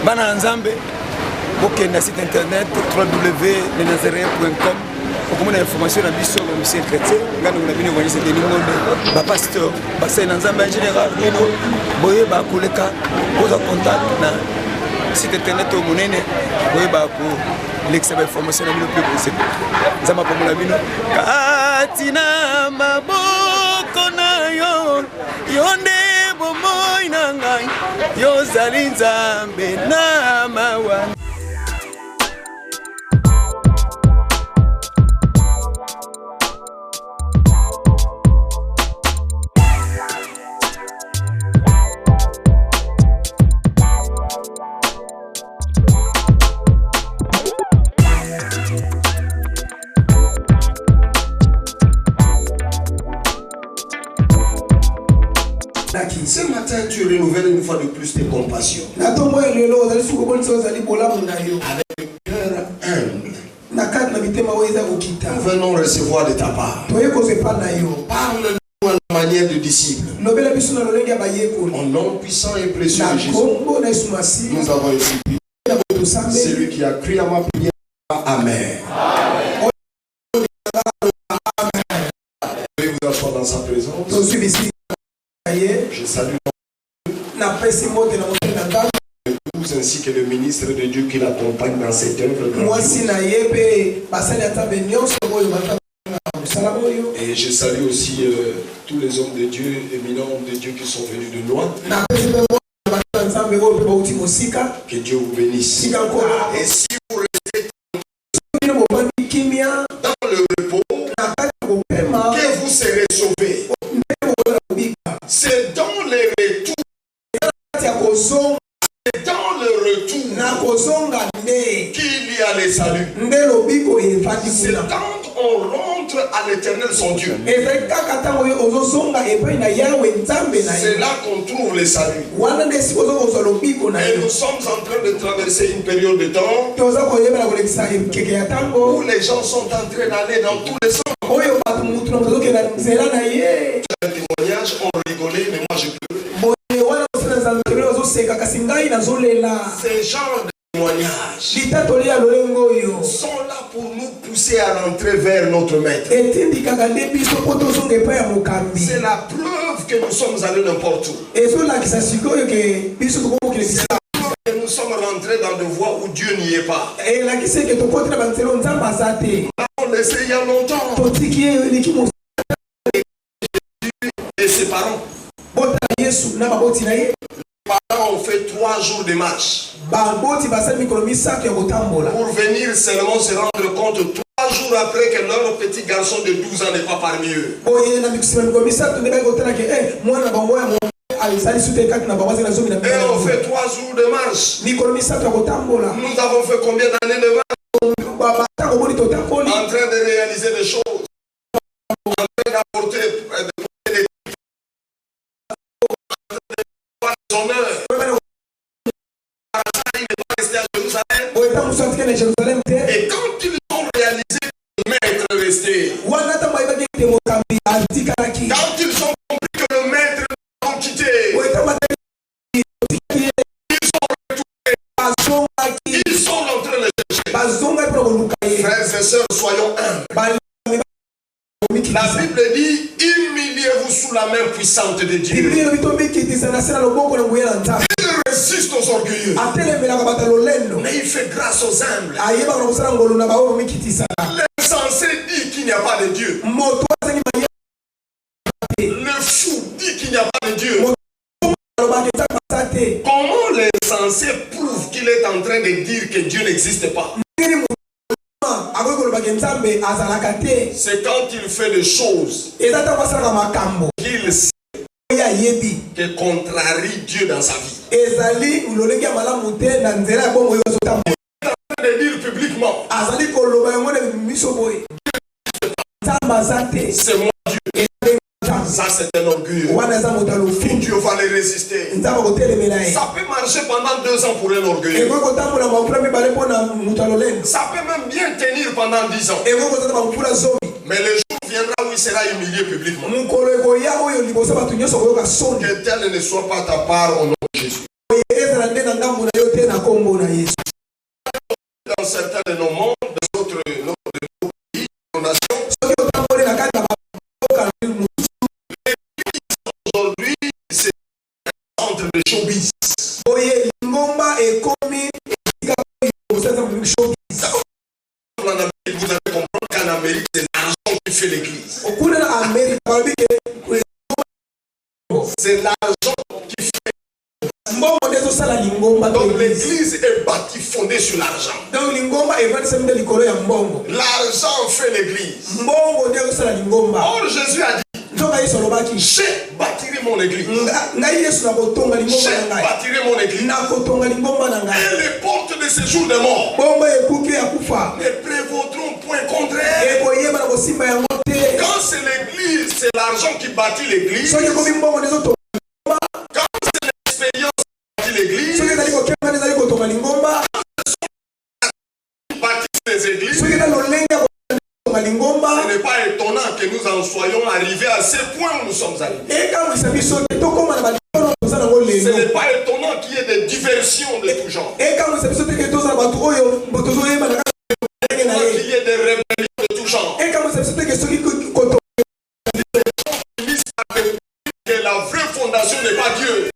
bana nzambe bokenda site internet www.lenazarien.com pour une information na biso ba monsieur chrétien ngano na bino ngoni c'est Denis Ngombe ba pasteur ba sai nzambe en général bino boye ba koleka poza contact na site internet au monene boye ba ko l'examen information na bino plus possible nzamba pour la bino katina maboko na yo yonde bomoy na ngai yo zali nzambe na mawa. Ce matin, tu renouvelles une fois de plus tes compassions. Avec le cœur humble. Nous venons recevoir de ta part. Parle-nous à la manière de disciple. Au nom puissant et précieux de Jésus, nous avons été priés. Celui qui a crié à ma prière, Amen. Vous vous asseoir dans sa présence. Je salue tous ainsi que le ministre de Dieu qui l'accompagne dans cette œuvre. Et je salue aussi tous les hommes de Dieu, éminents hommes de Dieu qui sont venus de loin. Que Dieu vous bénisse. Et si vous restez dans le repos, que vous serez sauvés. C'est dans les retours. C'est dans le retour qu'il y a les saluts. C'est quand on rentre à l'Éternel son Dieu. C'est là qu'on trouve les saluts. Et nous sommes en train de traverser une période de temps où les gens sont en train d'aller dans tous les sens. Les témoignages ont rigolé, mais moi je pleure. Ces genres de témoignages sont là pour nous pousser à rentrer vers notre maître. C'est la preuve que nous sommes allés n'importe où. C'est la preuve que nous sommes rentrés dans des voies où Dieu n'y est pas. On laissé il y a longtemps. Et ses parents. Les parents ont fait 3 jours de marche pour venir seulement se rendre compte 3 jours après que leur petit garçon de 12 ans n'est pas parmi eux. Et on fait 3 jours de marche. Nous avons fait combien d'années de marche? En train de réaliser des choses, en train d'apporter des son heure. Il n'est pas resté à Jérusalem. Et quand ils ont réalisé que le maître restait, quand ils ont compris que le maître l'ont quitté, ils sont en train de chercher. Frères et sœurs, soyons humbles. La Bible dit, humiliez-vous sous la main puissante de Dieu. Il résiste aux orgueilleux, mais il fait grâce aux humbles. L'insensé dit qu'il n'y a pas de Dieu. Le fou dit qu'il n'y a pas de Dieu. Comment l'insensé prouve qu'il est en train de dire que Dieu n'existe pas? C'est quand il fait des choses qu'il sait que contrarie Dieu dans sa vie. Il est en train de dire publiquement, c'est moi Dieu. Ça c'est un orgueil. Dieu va les résister. Ça peut marcher pendant 2 ans pour un orgueil. Ça peut même bien tenir pendant 10 ans. Mais le jour viendra où il sera humilié publiquement. Que tel ne soit pas ta part au nom de Jésus. Dans certains de nos mondes, de nos pays, de nos nations, aujourd'hui, c'est un centre de showbiz. En Amérique, vous allez comprendre qu'en Amérique, c'est l'argent qui fait l'église. C'est l'argent qui fait. Donc l'église est bâtie, fondée sur l'argent. L'argent fait l'église. Or Jésus a dit, je bâtirai mon église. Je bâtirai mon église. Et les portes de séjour des morts ne prévaudront point contre elle. Quand c'est l'église, c'est l'argent qui bâtit l'église. Quand c'est l'expérience qui bâtit l'église, bâtit les églises. Ce n'est pas étonnant que nous en soyons arrivés à ce point où nous sommes arrivés. Ce n'est pas étonnant qu'il y ait des diversions de tout genre. Qu'il y ait des rébellions de tout genre. Que la vraie fondation n'est pas Dieu.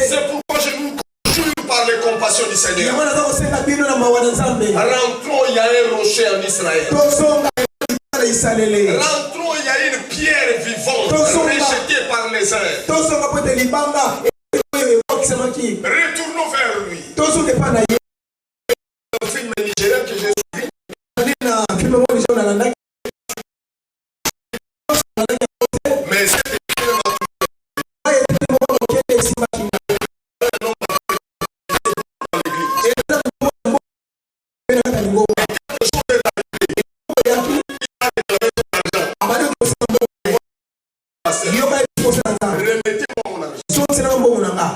C'est pourquoi je nous conjure par les compassions du Seigneur. Rentrons, il y a un rocher en Israël. Rentrons, il y a une pierre vivante rejetée par les uns. Retournons vers lui. Un film nigérien que j'ai suivi. Mais c'est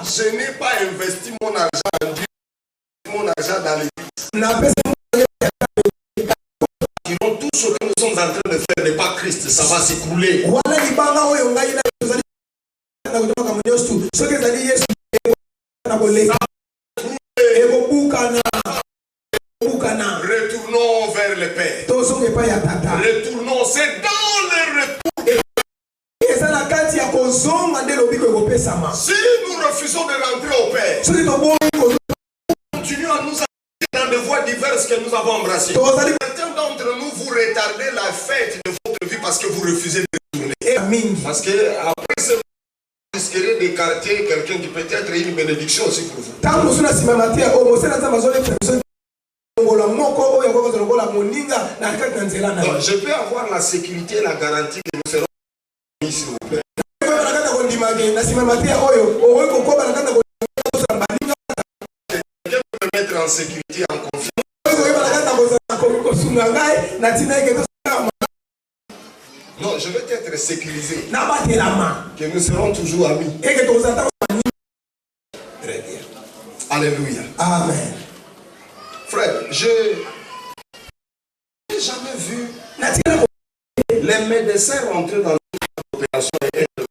je n'ai pas investi mon argent dans l'église. Tout ce que nous sommes en train de faire n'est pas Christ, ça va s'écrouler. Retournons vers le Père. Retournons, c'est dans le retour. Si nous refusons de rentrer au Père, continuons à nous engager dans des voies diverses que nous avons embrassées. Certains d'entre nous, vous retardez la fête de votre vie parce que vous refusez de retourner. Parce que après ce vous risquerez d'écarter quelqu'un qui peut être une bénédiction aussi pour vous. Donc, je peux avoir la sécurité et la garantie que nous serons mis s'il vous plaît. Quelqu'un peut me mettre en sécurité, en confiance. Non, je vais être sécurisé. Que nous serons toujours amis. Très bien. Alléluia. Amen. Frère, je n'ai jamais vu les médecins rentrer dans l'opération et être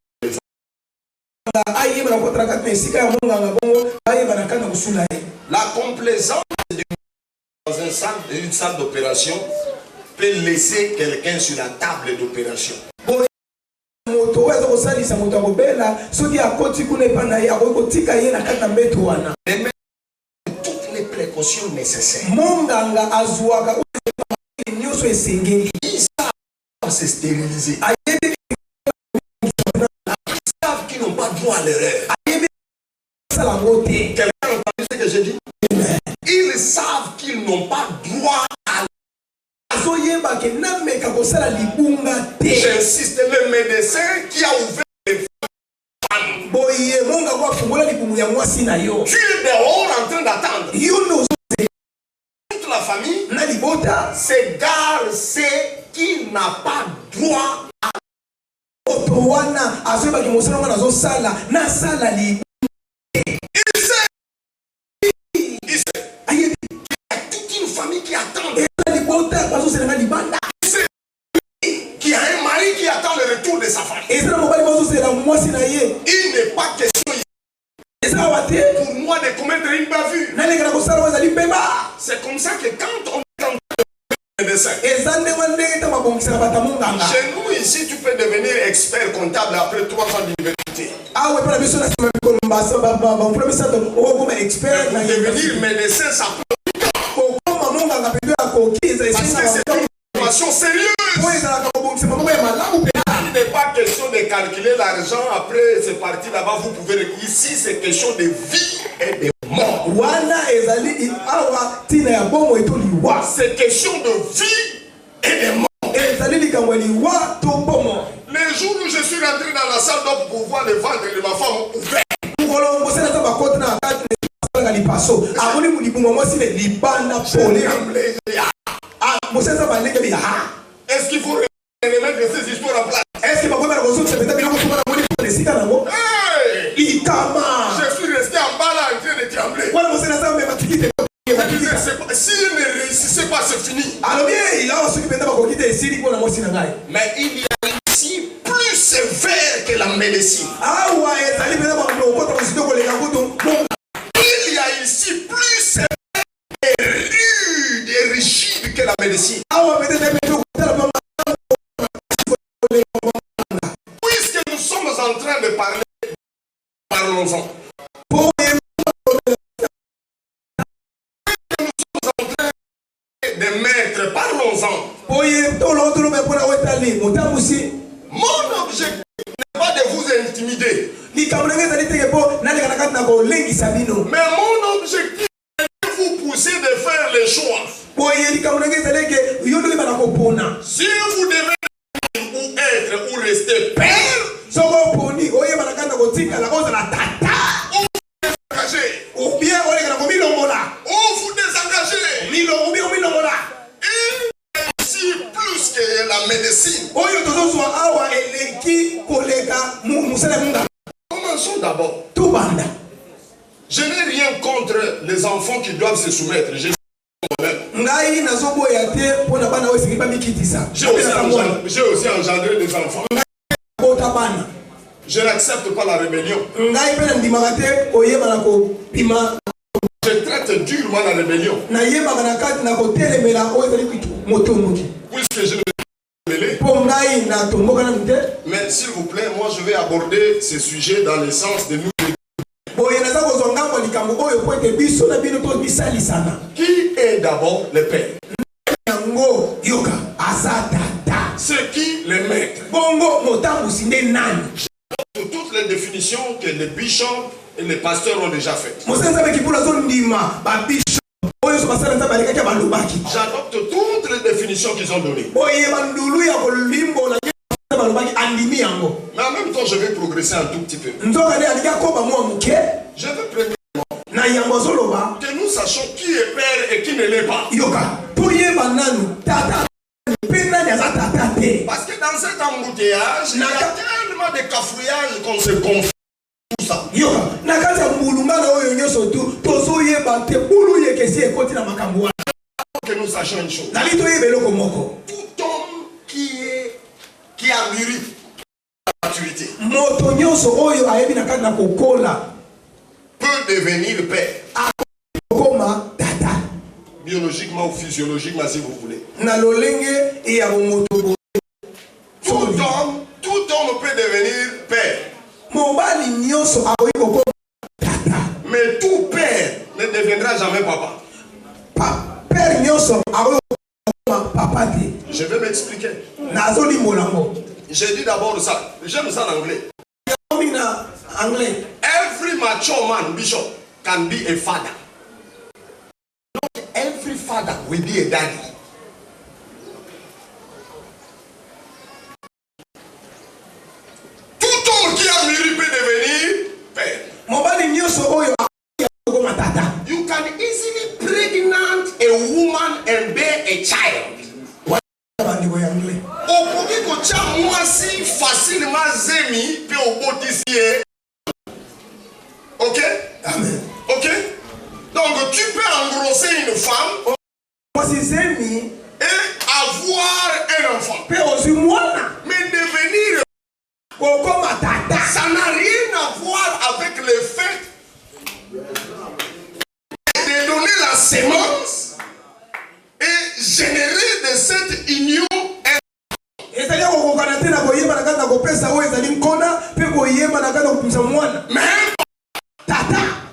la complaisance dans une salle d'opération peut laisser quelqu'un sur la table d'opération. Toutes les précautions nécessaires. Ils savent se stériliser. Ils savent qu'ils n'ont pas droit à l'erreur. Quelqu'un a entendu ce que j'ai dit? Ils savent qu'ils n'ont pas droit à l'erreur. J'insiste, le médecin qui a ouvert les femmes. Tu es dehors en train d'attendre. Toute la famille s'égare, c'est qu'il n'a pas droit à il sait. Il y a toute une famille qui attend. Qui a un mari qui attend le retour de sa femme. Il n'est pas question pour moi de commettre une bavure. C'est comme ça que quand on est en médecin, chez nous ici, tu peux devenir expert comptable après 3 ans d'université. Pour devenir médecin, ça peut. Parce que c'est une formation sérieuse. Il n'est pas question de calculer l'argent, après c'est parti là-bas, vous pouvez... Ici, c'est question de vie et de mort. C'est question de vie et de mort. Les jours où je suis rentré dans la salle d'homme pour voir le ventre de ma femme ouvert, est-ce qu'il faut remettre ces histoires en place? Est-ce que je suis resté en bas là en train de trembler. Si il ne réussissait pas, c'est fini. Mais il y a ici plus sévère que la médecine. Il y a ici plus sévère et rude et rigide que la médecine. Puisque nous sommes en train de parler, parlons-en. Des maîtres, parlons-en. Mon objectif n'est pas de vous intimider. Mais mon objectif est de vous pousser de faire les choix. Si vous devez être ou rester père, ou bien vous désengagez. Ici plus que la médecine. Commençons d'abord. Je n'ai rien contre les enfants qui doivent se soumettre. J'ai aussi engendré des enfants. Je n'accepte pas la rébellion. Je traite durement la rébellion. Puisque je ne vais pas rebelle. Mais s'il vous plaît, moi je vais aborder ce sujet dans le sens de nous. Qui est d'abord le père? C'est qui le maître? Toutes les définitions que les bishops et les pasteurs ont déjà faites. J'adopte toutes les définitions qu'ils ont données. Mais en même temps, je vais progresser un tout petit peu. Je veux premièrement que nous sachions qui est père et qui ne l'est pas. Parce que dans cet embouteillage, il y a tellement de cafouillages qu'on se confond tout ça. Que nous sachions une chose. Tout homme qui a mûri la maturité peut devenir père. Biologiquement ou physiologiquement, si vous voulez. Tout homme peut devenir père. Mais tout père ne deviendra jamais papa. Je vais m'expliquer. J'ai dit d'abord ça. J'aime ça en anglais. Every mature man, bishop, can be a father. Not every father will be a daddy. Tout homme qui a mûri peut devenir père. You can easily pregnant a woman and bear a child. Facilement zemi peut au botissier. Ok? Amen. Ok? Donc tu peux engrosser une femme et avoir un enfant. Mais devenir, ça n'a rien à voir avec le fait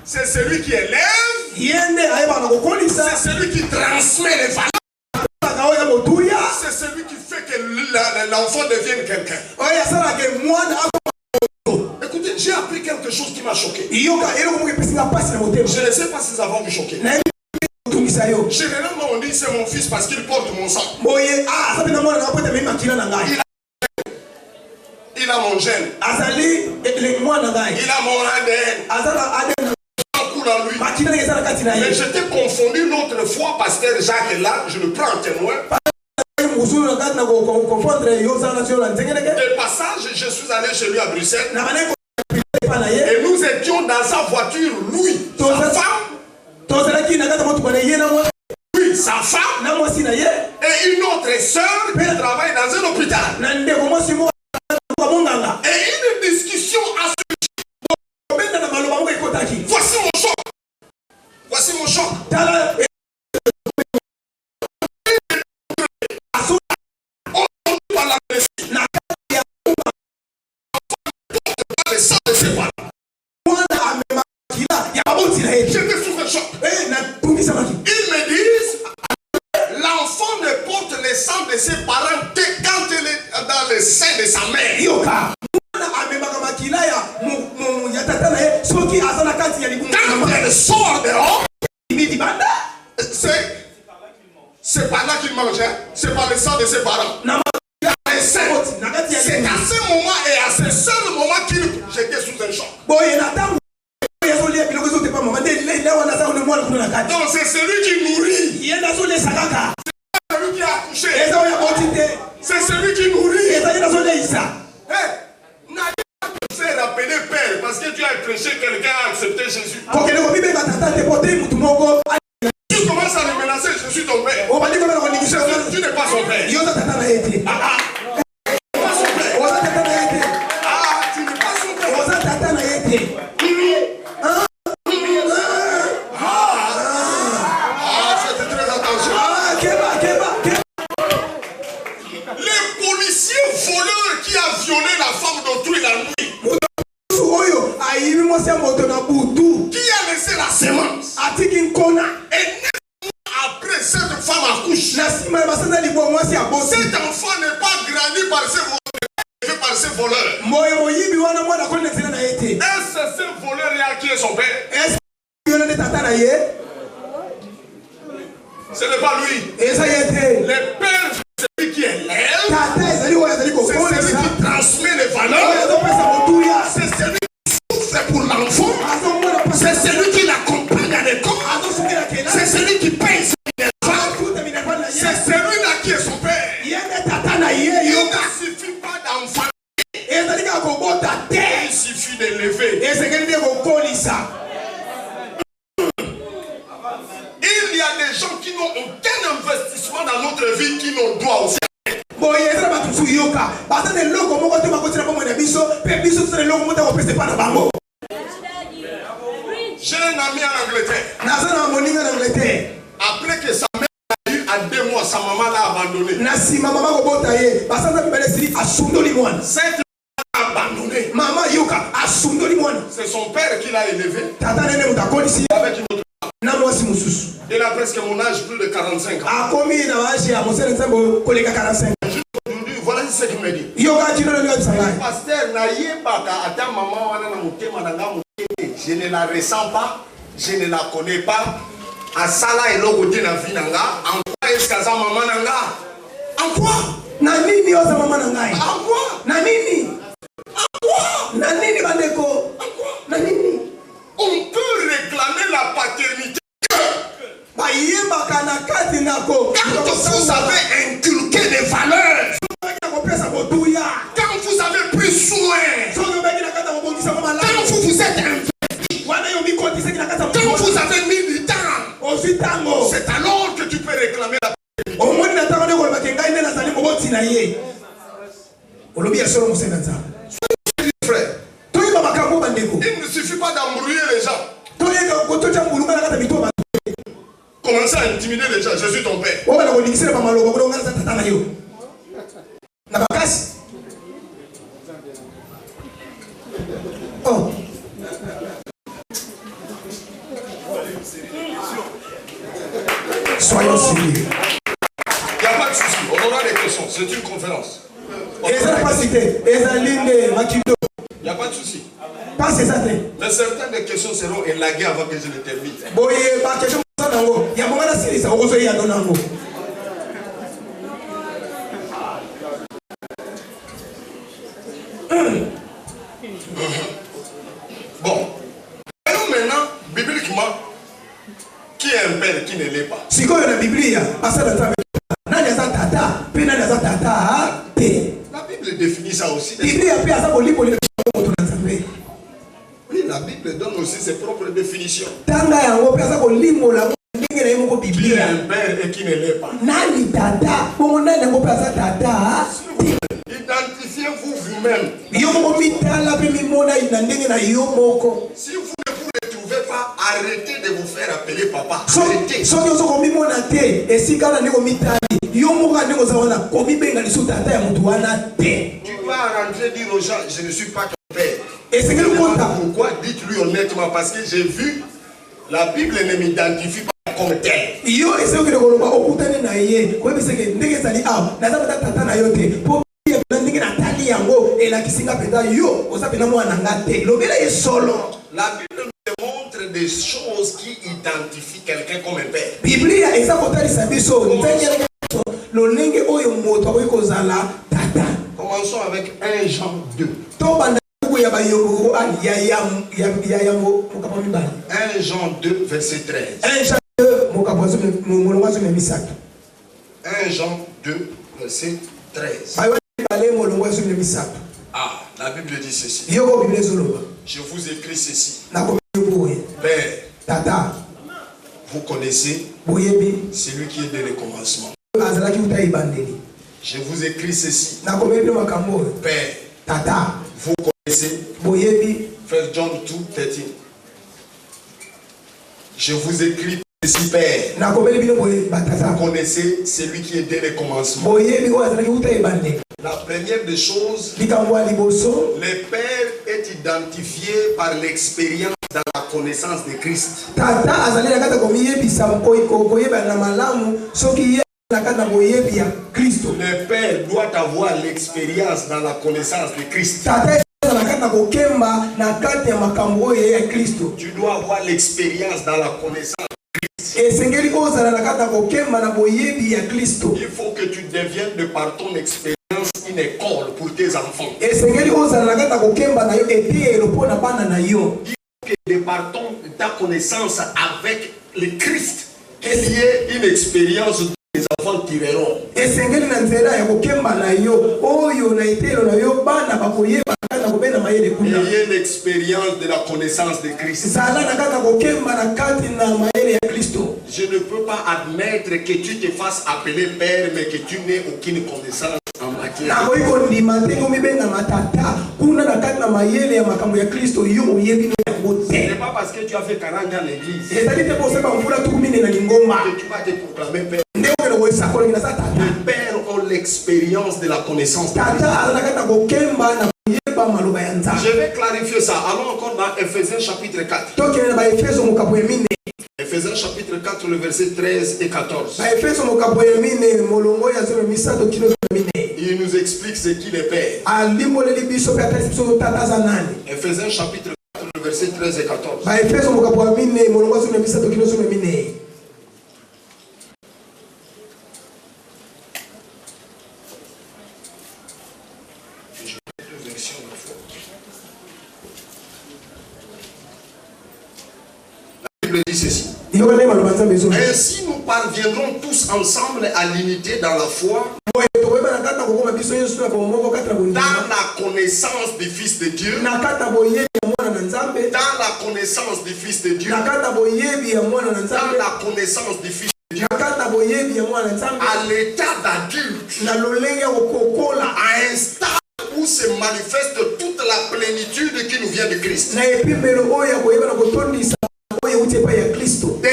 c'est celui qui élève, c'est celui qui transmet les valeurs, c'est celui qui fait que l'enfant devienne quelqu'un. Écoutez, j'ai appris quelque chose qui m'a choqué. Je ne sais pas si ça va vous choquer. Généralement, on dit c'est mon fils parce qu'il porte mon sang. Il a mon gène. Il a mon ADN. Mais j'étais confondu l'autre fois, pasteur Jacques est là, je le prends en témoin. De passage, je suis allé chez lui à Bruxelles. Et nous étions dans sa voiture, lui, sa femme. Oui, sa femme. Et une autre sœur qui travaille dans un hôpital. Et une discussion à ce voici mon choc. Voici mon choc. J'étais sous un choc. Ils me disent l'enfant ne porte le sang de ses parents que quand il est dans le sein de sa mère. Quand elle sort dehors, c'est par là qu'il mange, hein? C'est par le sang de ses parents. C'est à ce moment et à ce seul moment qu'il j'étais sous un choc. Donc c'est celui qui nourrit. C'est celui qui a accouché. C'est celui qui nourrit. N'allez pas te rappeler père parce que tu as prêché, quelqu'un a accepté Jésus. Tu commences à le menacer, je suis ton père. Tu n'es pas son père. Tu n'es pas son père. Tu n'es pas son père. Faites très attention. Les policiers voleurs qui a violé la femme d'autrui la nuit. Qui a laissé la sémence. Et 9 mois après, cette femme accouche. Cet enfant n'est pas grandi par ses voleurs. Est-ce ce voleur qui est son père? Ce n'est pas lui. Le père, c'est celui qui élève. C'est celui qui transmet les valeurs. C'est celui qui souffre pour l'enfant. C'est celui qui l'accompagne à l'école. C'est celui qui paye ses minervois. C'est celui-là qui est son père. Il ne suffit pas d'enfanter. Il suffit de lever. Il y a des gens qui n'ont aucun investissement dans notre vie qui nous doit aussi. J'ai un ami en Angleterre. Après que sa mère a eu à 2 mois, sa maman l'a abandonné. Cette maman a abandonné. C'est son père qui l'a élevé. Avec une autre. Il a presque mon âge, plus de 45 ans. Voilà ce qu'il me dit. Pasteur, je ne la ressens pas, je ne la connais pas. Asala et logo de la vie nanga. En quoi est-ce que ça maman nanga? En quoi? Nanini osa maman nanga. En quoi? Nanini. En quoi? Nanini bandeko. En quoi? Nanini. On peut réclamer la paternité. Quand vous avez inculqué des valeurs, quand vous avez pris soin, quand vous vous êtes investi, quand vous avez mis du temps, c'est alors que tu peux réclamer la paternité. Frère, il ne suffit pas d'embrouiller les gens. Commencez à intimider les gens. Je suis ton père. Soyons sérieux. Il n'y a pas de souci, on aura des questions, c'est une conférence. Il n'y a pas de souci. Mais certaines des questions seront élaguées avant que je ne termine. Bon, voyons maintenant, bibliquement, qui est un père qui ne l'est pas. La Bible définit ça aussi. Oui, la Bible donne aussi ses propres définitions. Qui est un père et qui ne l'est pas. Identifiez-vous vous-même. Si vous ne vous retrouvez pas, arrêtez de vous faire appeler papa. Arrêtez. Tu vas rentrer dire aux gens, je ne suis pas ton père. Et c'est pourquoi, dites-lui honnêtement, parce que j'ai vu, la Bible ne m'identifie pas comme tel. La Bible nous montre des choses qui identifient quelqu'un comme un père. Commençons avec 1 Jean 2. 1 Jean 2, verset 13. 1 Jean 2, verset 13. Ah, la Bible dit ceci. Je vous écris ceci. Père, vous connaissez celui qui est dès le commencement. Je vous écris ceci. Père, vous connaissez. 1 John 2, 13. Je vous écris ceci, Père. Vous connaissez celui qui est dès le commencement. La première des choses, le Père est identifié par l'expérience dans la connaissance de Christ. Le Père doit avoir l'expérience dans la connaissance de Christ. Tu dois avoir l'expérience dans la connaissance de Christ. Il faut que tu deviennes de par ton expérience une école pour tes enfants. Il faut que de par ta connaissance avec le Christ, qu'il y ait une expérience dont les enfants tireront. Il y ait l'expérience de la connaissance de Christ. Je ne peux pas admettre que tu te fasses appeler père, mais que tu n'aies aucune connaissance en matière. Ce n'est pas parce que tu as fait 40 ans à l'église que tu vas te proclamer père. Les pères ont l'expérience de la connaissance de Christ. Je vais clarifier ça. Allons encore dans Ephésiens chapitre 4. Ephésiens chapitre 4, le verset 13 et 14. Il nous explique ce qu'il est père. Ephésiens chapitre 4, le verset 13 et 14. La Bible dit ceci. Ainsi nous parviendrons tous ensemble à l'unité dans la foi, dans la connaissance du Fils de Dieu, dans la connaissance du Fils de Dieu, dans la connaissance du Fils de Dieu, à l'état d'adulte, à un stade où se manifeste toute la plénitude qui nous vient de Christ. De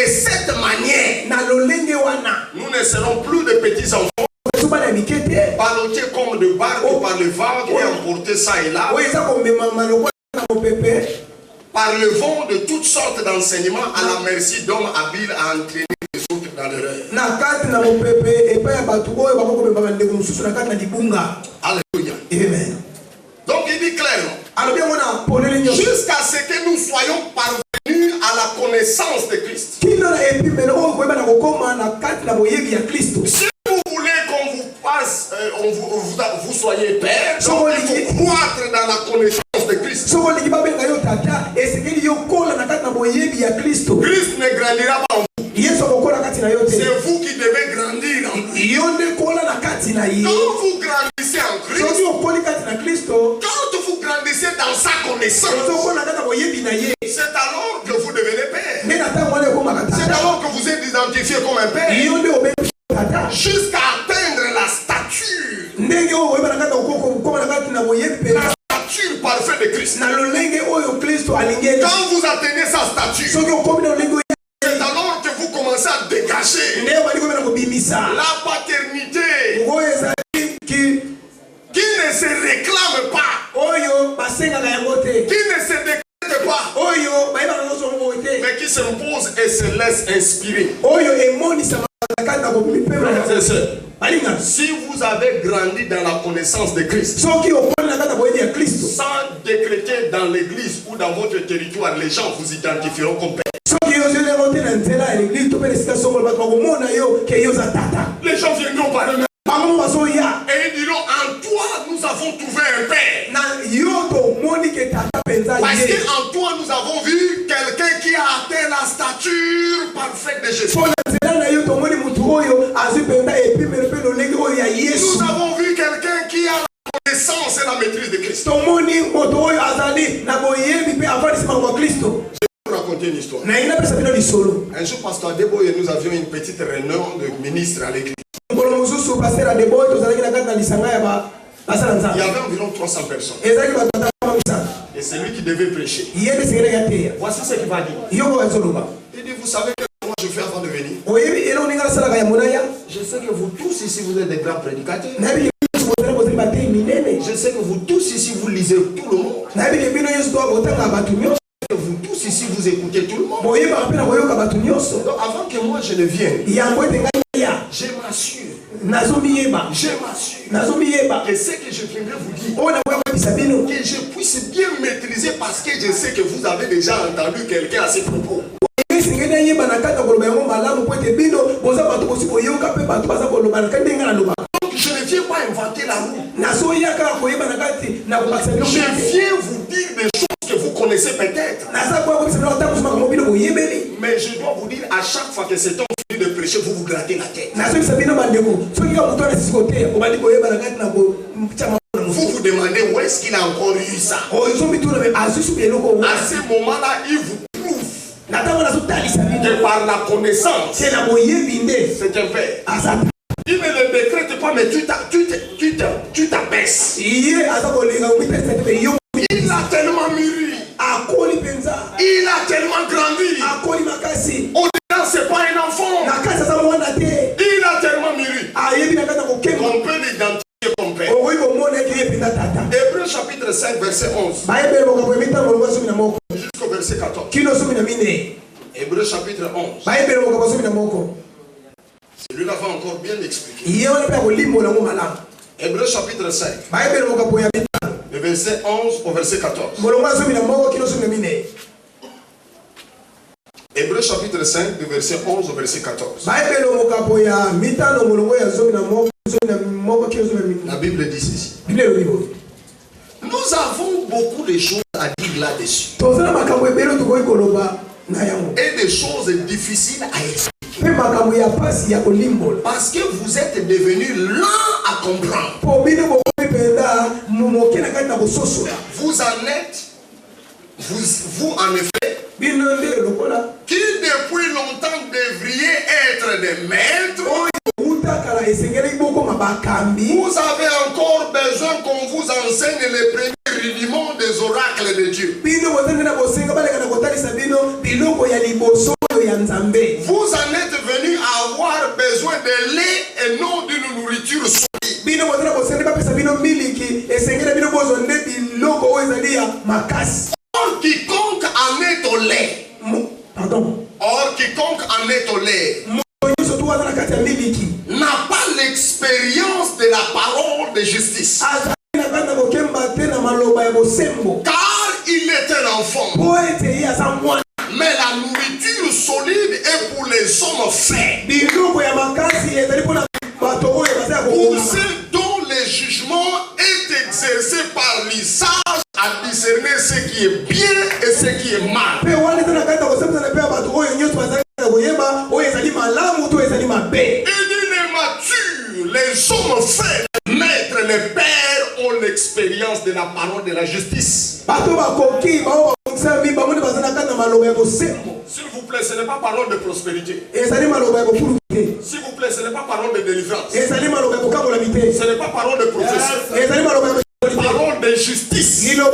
cette manière, nous ne serons plus de petits enfants, ballottés comme de barques par le vent et emportés ça et là, par le vent de toutes sortes d'enseignements à la merci d'hommes habiles à entraîner les autres dans l'erreur. Alléluia. Amen. Donc il dit clairement, jusqu'à ce que nous soyons parvenus à la connaissance de Christ. Si vous voulez qu'on vous fasse, vous soyez père, donc il faut croître dans la connaissance de Christ. Christ ne grandira pas en vous. C'est vous qui devez grandir en lui. Quand vous grandissez en Christ, quand vous grandissez dans sa connaissance, c'est alors que vous devenez père. C'est alors que vous êtes identifié comme un père. Jusqu'à atteindre la stature parfaite de Christ. Quand vous atteignez sa stature, c'est alors que vous commencez à dégager la paternité qui ne se réclame pas, qui ne se décrète pas, mais qui s'impose et se laisse inspirer. Si vous avez grandi dans la connaissance de Christ, sans décréter dans l'église ou dans votre territoire, les gens vous identifieront comme père. Les gens viendront par eux-mêmes et ils diront, en toi nous avons trouvé un père. Parce qu'en toi nous avons vu quelqu'un qui a atteint la stature parfaite de Jésus. Nous avons vu quelqu'un qui a la connaissance et la maîtrise de Christ. Je vais vous raconter une histoire. Un jour, Pasteur Adebo et nous avions une petite réunion de ministres à l'église. Il y avait environ 300 personnes. Et c'est lui qui devait prêcher. Voici ce qu'il va dire. Il dit, vous savez que moi je fais avant de venir. Je sais que vous tous ici vous êtes des grands prédicateurs. Je sais que vous tous ici vous lisez tout le monde. Vous tous ici vous écoutez tout le monde. Donc avant que moi je ne vienne, je m'assure. Et ce que je viendrai vous dire, que je puisse bien maîtriser parce que je sais que vous avez déjà entendu quelqu'un à ces propos. Donc je ne viens pas inventer la roue. Je viens vous dire des choses que vous connaissez peut-être. Mais je dois vous dire, à chaque fois que c'est temps de prêcher, vous vous grattez la tête. Vous vous demandez où est-ce qu'il a encore eu ça. À ce moment-là, il vous prouve que par la connaissance, c'est un père. Il ne le décrète pas, mais tu t'abaisses. Il a tellement mûri. Il a tellement grandi. Au-delà, c'est pas un enfant. Il a tellement mûri qu'on peut l'identifier comme père. Hébreux chapitre 5, verset 11 jusqu'au verset 14. Hébreux chapitre 11. Celui-là va encore bien expliquer. Hébreux chapitre 5. Le verset 11 au verset 14. Hébreux chapitre 5, du verset 11 au verset 14. La Bible dit ceci. Nous avons beaucoup de choses à dire là-dessus. Et des choses difficiles à expliquer. Parce que vous êtes devenus lents à comprendre. Vous en êtes, vous en effet, qui depuis longtemps devriez être des maîtres. Vous avez encore besoin qu'on vous enseigne les premiers rudiments des oracles de Dieu. Vous en êtes venus à avoir besoin de lait et non d'une nourriture solide. Or quiconque en est au lait. Or quiconque en est au lait n'a pas l'expérience de la parole de justice. Car il est un enfant. Mais la nourriture solide est pour les hommes faibles. Pour ceux dont le jugement est exercé par l'usage à discerner ce qui est bien et ce qui est mal. Et dit les matures, les hommes faibles, maîtres, les pères ont l'expérience de la parole de la justice. S'il vous plaît, ce n'est pas parole de prospérité. S'il vous plaît, ce n'est pas parole de délivrance. Ce n'est pas parole de prophétie. Parole de justice qui leur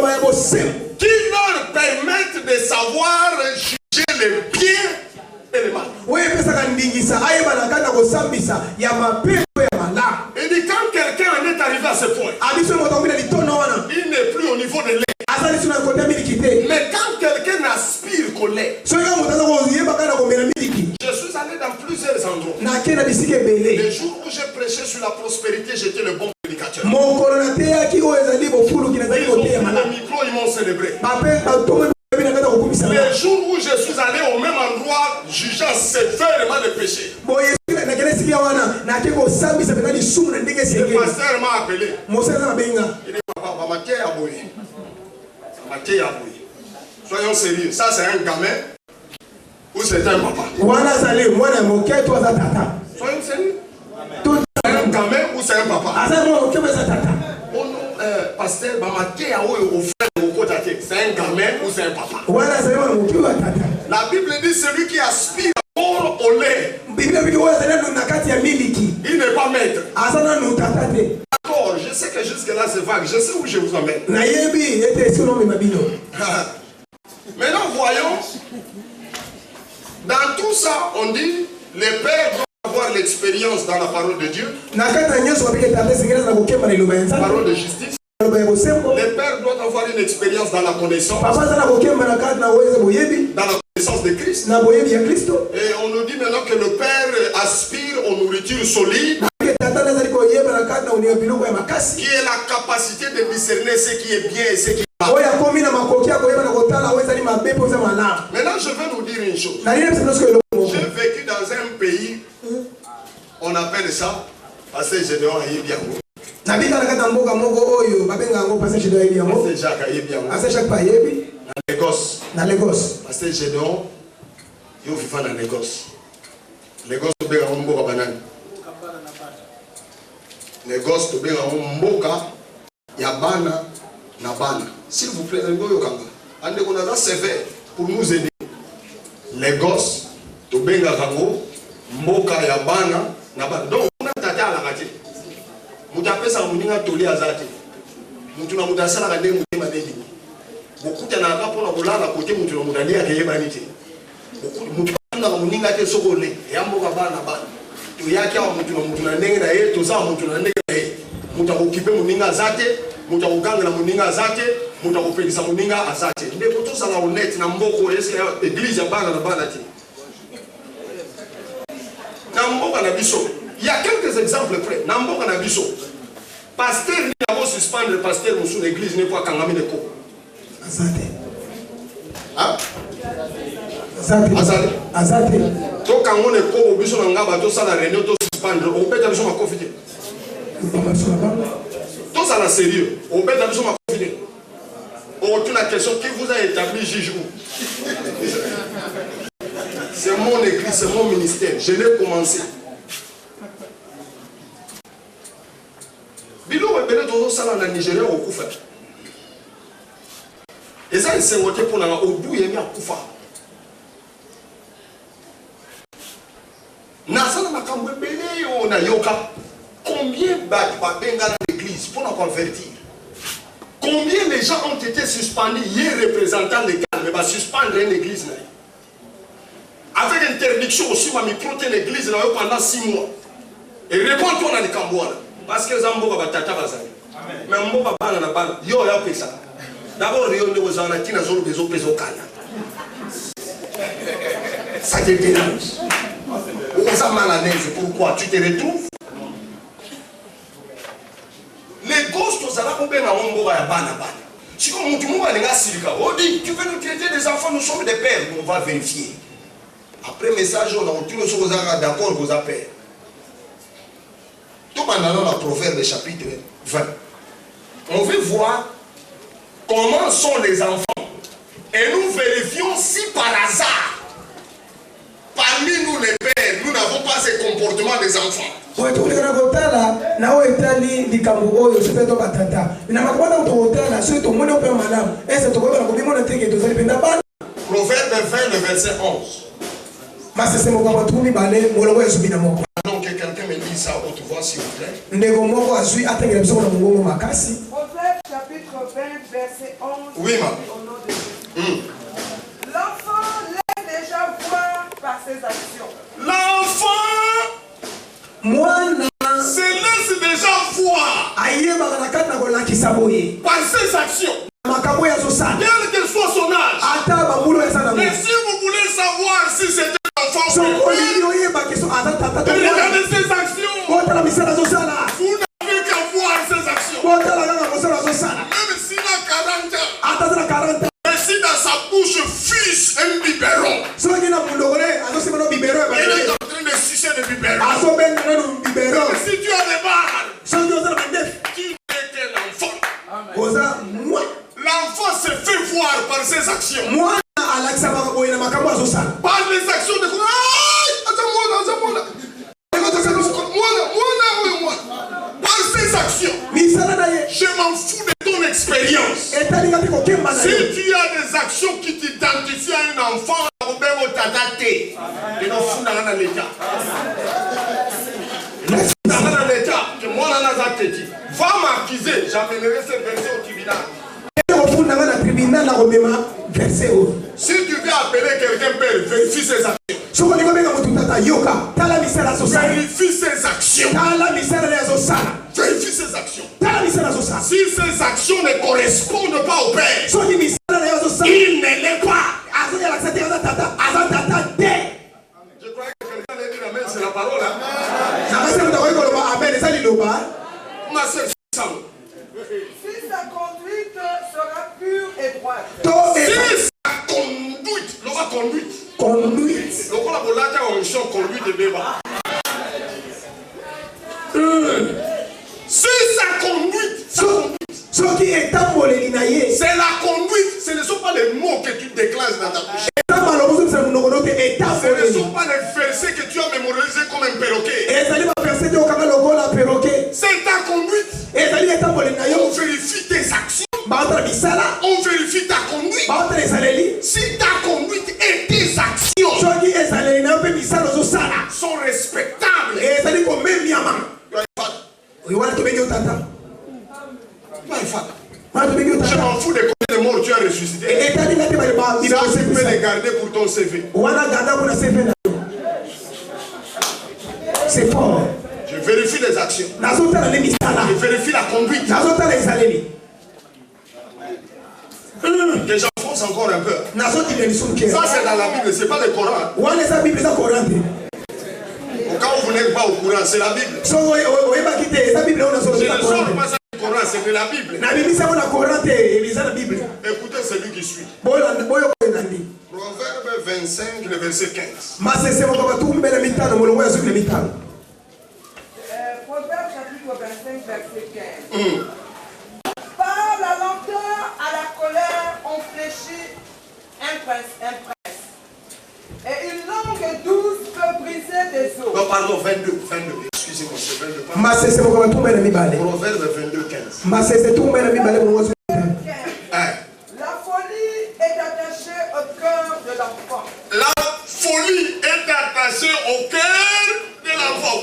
permettent de savoir juger le bien et le mal. Et dit quand quelqu'un en est arrivé à ce point, il n'est plus au niveau de l'air. Mais quand quelqu'un aspire qu'on l'ait, je suis allé dans plusieurs endroits. Les jours où j'ai prêché sur la prospérité, j'étais le bon prédicateur. Ils ont pris le micro, ils m'ont célébré. Les jours où je suis allé au même endroit, jugeant sévèrement le péché, le pasteur m'a appelé. Il dit Papa, soyons sérieux, ça c'est un gamin ou c'est un papa? Soyons sérieux. C'est un gamin ou c'est un papa? Pasteur, c'est un gamin ou c'est un papa? La Bible dit celui qui aspire au lait, il n'est pas maître. D'accord, je sais que jusque là c'est vague, je sais où je vous emmène. Maintenant voyons, dans tout ça on dit les pères doivent avoir l'expérience dans la parole de Dieu, parole de justice. Les pères doivent avoir une expérience dans la connaissance, dans la connaissance de Christ. Et on nous dit maintenant que le père aspire aux nourritures solides, qui est la capacité de discerner ce qui est bien et ce qui est mal. Maintenant je vais vous dire une chose. J'ai vécu dans un pays où on appelle ça Pasteur Gédéon Ayebiango. Lagos. Pasteur Gédéon, il vit dans Lagos. Lagos, tu es un mboka banane. Lagos, tu es un mboka yabana na bana. S'il vous plaît, on a sévère pour nous aider. Lagos, tu es un mboka yabana na bana. Donc, on a tata à la radio. Mutapesa muninga toli azati. Mutuna mutasala kande mutema deli. Bokuta na rapo na bolala kote mutuna mudalia ke yebanite. Mutuna muninga te sokole yamboka bana bana. To yake wa mutuna ndenge na ye to za mutuna ndenge na ye. Mutakokipe muninga azate, mutakoganga na muninga azate, mutakopelisa muninga azate. Ndeko to sala honnête na mboko eske église ya bana na bana ti. Na mboka na biso. Il y a quelques exemples près. Namboka na biso. Pasteur ni avo suspendre le pasteur sous l'église ne pas kangami ne ko. Azate. Ah? Azate. To kango ne ko biso na ngaba to sala réunion to suspendre. On peut biso ma confiner. To sala sérieux. On peut biso ma confiner. On tourne la question qui vous a établi juge où? C'est mon église, c'est mon ministère. Je l'ai commencé. Bilo rebele tozo sala na Nigeria okufa. Eza isengote pona na obu yemi akufa. Na sala makambo ebele yo na yoka. Combien babenga dans l'église pour nous convertir? Combien les gens ont été suspendus hier représentant légal mais va suspendre une église là. Avec interdiction aussi ma microter l'église là pendant 6 mois. Et réponds-toi dans les cambois. Parce que Zambo va tata bazali. Mais mboka bana na bana yo ya pesa. D'abord yo ndo zana tina zolo bezo peso kana. Ça te dérange. on a mal à l'aise. Pourquoi? Tu te retrouves? Les gosses, tout ça, là, on peut avoir un bon à si comme tu veux nous traiter des enfants, nous sommes des pères, on va vérifier. Après message, on a tous sommes d'accord vos appels. Tout maintenant dans le Proverbe chapitre 20. On veut voir comment sont les enfants. Et nous vérifions si par hasard, parmi nous les pères, nous n'avons pas ce comportement des enfants. Ouais, tu regardes le là, na Italie, di Cambo, je fais ton batata. Na makwanda utota na sio to mwana upe madame. Ese to kwa kubimo na teke to zalipenda bana. Proverbe 20 le verset 11. Masa sema kwa watu bale molongo ya subina moko. Donc quelqu'un me dit ça haute voix s'il vous plaît. Ndego moko azui atengela biso na mungongo makasi. Proverbe chapitre 20 verset 11. Oui ma. Au nom de Dieu. L'enfant laisse déjà voir par ses actions. L'enfant Mwana se laisse déjà voir par ses actions. Quel que soit son âge. Mais si vous voulez savoir si c'est un enfant, regardez ses actions. Vous n'avez qu'à voir ses actions. Même s'il a 40 ans. Mais si dans sa bouche fuse un biberon, il est en train de sucer le biberon. Si tu as des barres, tu n'es qu'un enfant. L'enfant se fait voir par ses actions. Par les actions de par ses actions. Je m'en fous de ton expérience. Si tu as des actions qui t'identifient à un enfant, va m'accuser, j'amènerai ce verset au tribunal. Si tu veux appeler quelqu'un père, vérifie ses actions. Vérifie ses actions. Vérifie ses actions. Si ces actions ne correspondent pas au père, il ne l'est pas. Je crois que quelqu'un allait dire amen, c'est la parole. Ma sœur, Si sa conduite sera pure et droite. si sa conduite, l'on conduite. Donc on a volé à une conduite de bébé. Si sa conduite, c'est la conduite, ce ne sont pas les mots que tu déclenches dans ta bouche. Ce ne sont pas les versets que tu as mémorisés comme un perroquet. C'est ta conduite. On vérifie tes actions. On vérifie ta conduite. Si ta conduite et tes actions sont respectables, je m'en fous de combien de morts tu as ressuscité. Ça, tu peux les garder pour ton CV. C'est fort. Je vérifie les actions. Je vérifie la conduite. Que j'enfonce encore un peu. Ça, c'est dans la Bible, c'est pas le Coran. Au cas où vous n'êtes pas au courant, c'est la Bible. Je ne sors pas ça du Coran, c'est de la Bible. Écoutez celui qui suit. Proverbe 25, le verset 15. Proverbe chapitre 25, verset 15. Par la lenteur à la colère, on fléchit un prince. Et une langue douce peut briser des os. Non, pardon, 22. Excusez-moi, c'est 22. Proverbe 22, 15. La folie est attachée au cœur de l'enfant. La folie est attachée au cœur de l'enfant.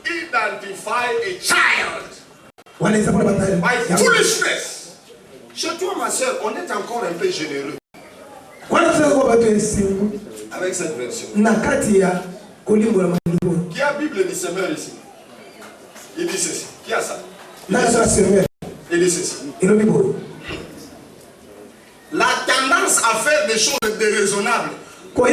Identify a child by foolishness. Chez toi, ma soeur, on est encore un peu généreux avec cette version. Qui a Bible du Seigneur ici? Il dit ceci. Qui a ça? Il dit ceci. La tendance à faire des des choses déraisonnables. La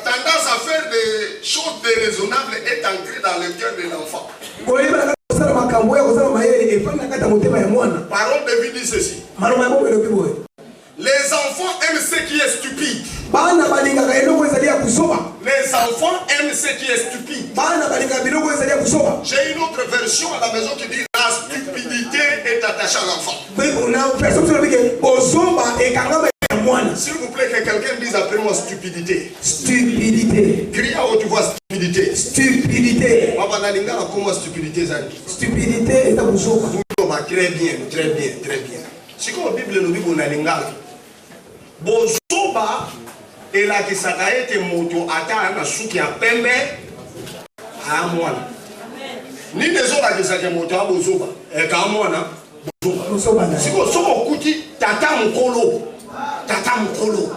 tendance à faire des choses déraisonnables est ancrée dans le cœur de l'enfant. Parole de vie dit ceci. Les enfants aiment ce qui est stupide. Les enfants aiment ce qui est stupide. J'ai une autre version à la maison qui dit la stupidité est attachée à l'enfant. S'il vous plaît, que quelqu'un dise après moi stupidité. Stupidité. Crie à haute voix stupidité. Stupidité. Stupidité. Stupidité est à Bozoba. Très bien, très bien, très bien. Si la Bible nous dit qu'on a l'ingala. Bozoba et la qui s'arrête moto ata na suki a pembe a mwana. Ni des autres qui s'arrête moto a bozoba et ka mwana bozoba. Si ko somo kuti tata mukolo. Tata mukolo.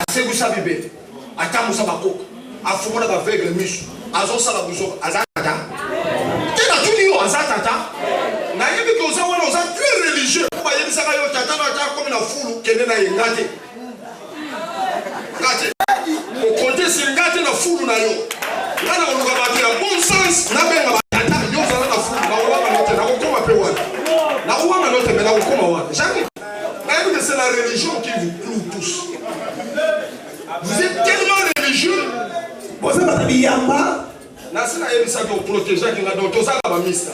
Asegu sabibe. Ata musabako. Afumola ba vegre misu. Azo sala bozoba. Azata. Tena tuni yo azata. Na yebi ko za wana za très religieux. Ko ba yebi saka yo tata na ta comme na fulu kende na yengate. Au côté sur ngate na fulu na yo. Ngana ko ka ba ya bon sens na benga ba tata yo za na fulu na wa ba note na ko koma pe wana. Na wa ma note me na ko koma wana. Jamais. Même que c'est la religion qui vous cloue tous. Vous êtes tellement religieux. Vous êtes pas yamba. Nasina yebi sa ko protéger ki ngado to sala ba mista.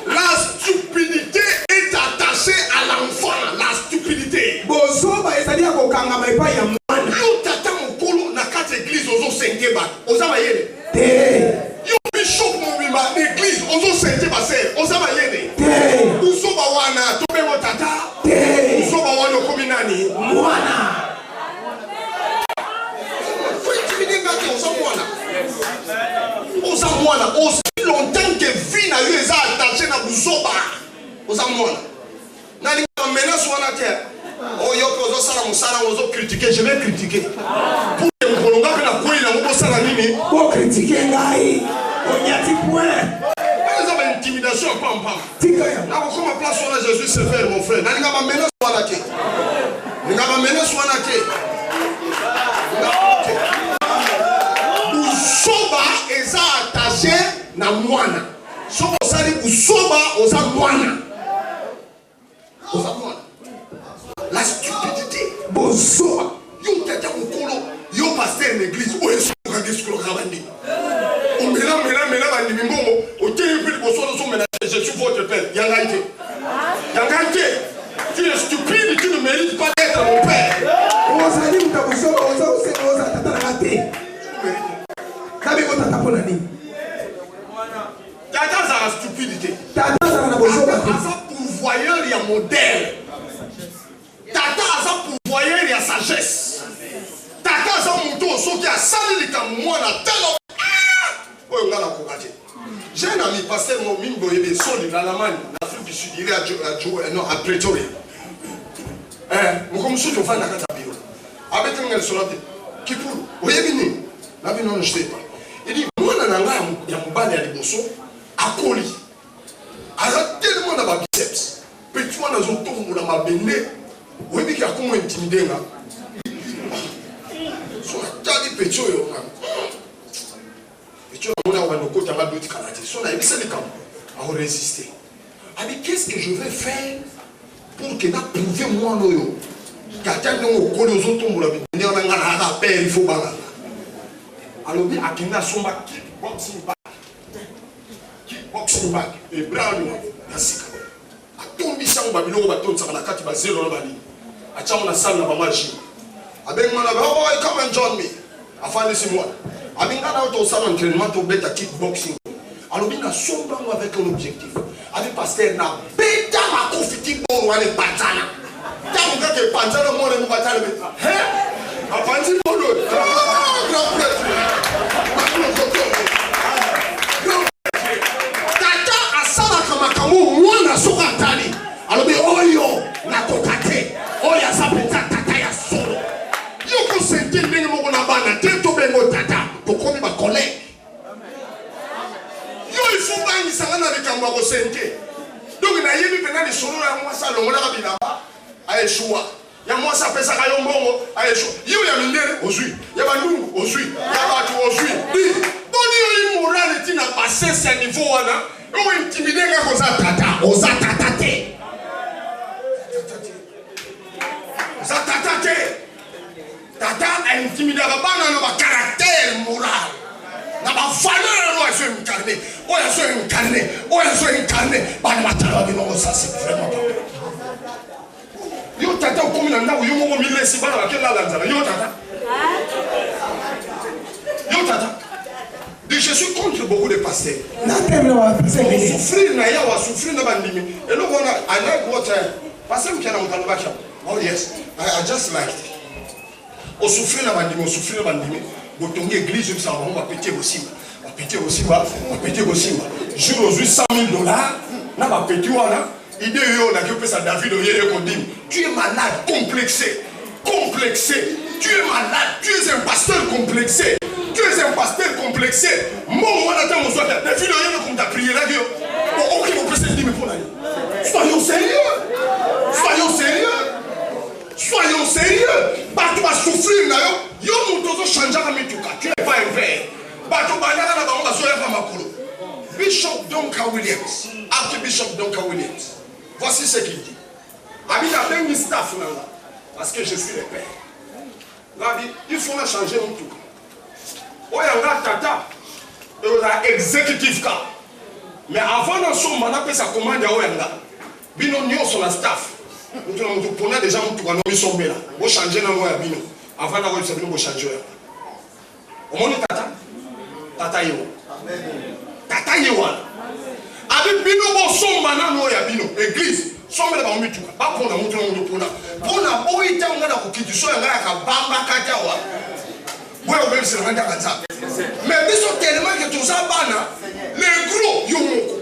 La stupidité est attachée à l'enfant. La stupidité. Bozoba ezali akokanga maipa ya mwana. Yo tata mukolo na kati église ozo sengeba. Ozaba yele. Te. Yo bishop mobimba église ozo sengeba se. Ozaba yele. Te. Uzoba wana to bengo tata. Te. Uzoba wana komi nani? Mwana. Aussi longtemps que vie n'a eu attaché à Bouzoba. Aux amours. N'a pas menace ou en terre. Oh, yo, ozo sala musala, ozo critiquer, je vais critiquer. Pour que vous prolongez la couille, la mousse à la mini. Pour critiquer, on y a dit point. Vous avez intimidation, pam pam. Là, comme ma place, je suis sévère, mon frère. N'a pas menace ou en terre. N'a pas menace ou en terre. Soba eza attaché na mwana. Soba osali busoba oza mwana. Oza mwana. La stupidité. Bosoba. Yo tata mukolo. Yo pasteur l'église. O yesu kage skolo kabandi. O mela bandi mbongo. O teni pili bosoba so mena. Je suis votre père. Yangaite. Yangaite. Tu es stupide. Tu ne mérites pas d'être mon père. Osali mutabusoba oza tata raté. Tata za la stupidité. Tata za na bozoba. Tata pourvoyeur ya modèle. Tata za pourvoyeur ya sagesse. Tata za muto soki a sali likamwa na telo. Oyo ngala kokate. J'ai un ami pasteur mon mimbo yebe soli na Allemagne, en Afrique du Sud, il est à Pretoria. Mon monsieur Jovan na kata biro. Avec un soldat qui pour oyebini. La vie non je sais pas. Il dit moi na nga ya mobali ya liboso akoli. Aza tellement na ba biceps. Petit moi na zo tombo na mabende. Oyebi ka komo intimider nga. So tali petit yo nga. Petit yo na wa ndoko tanga doti kalate. So na ebisa ni kam. A résister. Abi qu'est-ce que je vais faire pour que na prouver moi loyo. Kata ngo koli zo tombo la bende na nga na père il faut bala. Alors, il y a un kickboxing back. Et Brown, il y a un tombé sur le babylon, il y a un zéro dans la ligne. Il y a un salle dans la magie. Il y a un come and join me. Enfin, laissez-moi. Il y a un salle d'entraînement pour mettre kickboxing. Alors, il y a un sombre avec un objectif. Avec pasteur, il y a un bêta ma confiti pour aller patana. Il y a un gars qui est patana, moi, je vais patana. Hein? Avanti pour l'autre. Grand prêtre. Tata asala kama kamu mwana soka tali. Alobi oyo na kokate. Oya sapeta tata ya solo. Yoko sente ndenge moko na bana teto bengo tata. Pokomi ba collègue. Yo il faut pas ni sala na likambo ko sente. Donc na maintenant les solo là moi ça longola ka bilamba a échoué. Ya moi ça pesa ka yombongo a échoué. Yo ya mindele ozui. Ya bandu ozui. Ya batu ozui. Di boni yo moral tina passer ce niveau wana. Yo intimider nga ko za tata, oza tata te. Za tata te. Tata a intimidé bana na ba caractère moral. Na ba valeur no aso incarné. O aso incarné. O aso incarné. Bana matala bino ça c'est vraiment pas. Yo tata comme na ndawo yo mo mille si bana ba kela lanzala. Yo tata. Yo tata. Je suis contre beaucoup de pasteurs. Souffrir na ya wa souffrir na bandimi. Et look on I like what pastor mkiana mkanobaka. Oh yes, I just like it. O souffrir na bandimi, botongi église ça on va péter aussi. On va péter aussi, on va péter aussi. Jour aux $100,000 na ba péter wana. Idée yo na que ça David oyeye kondim. Tu es malade, complexé. Complexé. Tu es malade, tu es un pasteur complexé. Tu es un pasteur complexé. Moi, on attend mon soir. Les filles de comme tu as prié là, Dieu. Ok, vous pouvez se dire, mais pour l'aller. Soyons sérieux. Soyons sérieux. Soyons sérieux. Bah, tu vas souffrir là. Yo, nous devons changer à Mituka. Tu n'es pas un père. Bah, tu vas aller là-bas, on va se faire ma couleur. Bishop Duncan Williams. Archbishop Duncan Williams. Voici ce qu'il dit. Abi, il a bien staff là. Parce que je suis le père. Là, il faut changer mon tout. Oyanga tata la executive ka mais avant dans son mana pe sa commande ya oyanga bino nyonso na staff mutu na mutu pona déjà mutu kana bisombela bo changer na moya bino avant na ko bino bo changer omoni tata yo amen tata yo abi bino bo somba na no ya bino église sombela ba mutu ba pona mutu na mutu pona boita ngana ko kitiso yanga ka bamba katawa. Mais ils sont tellement que tout ça, les gros, yomoko,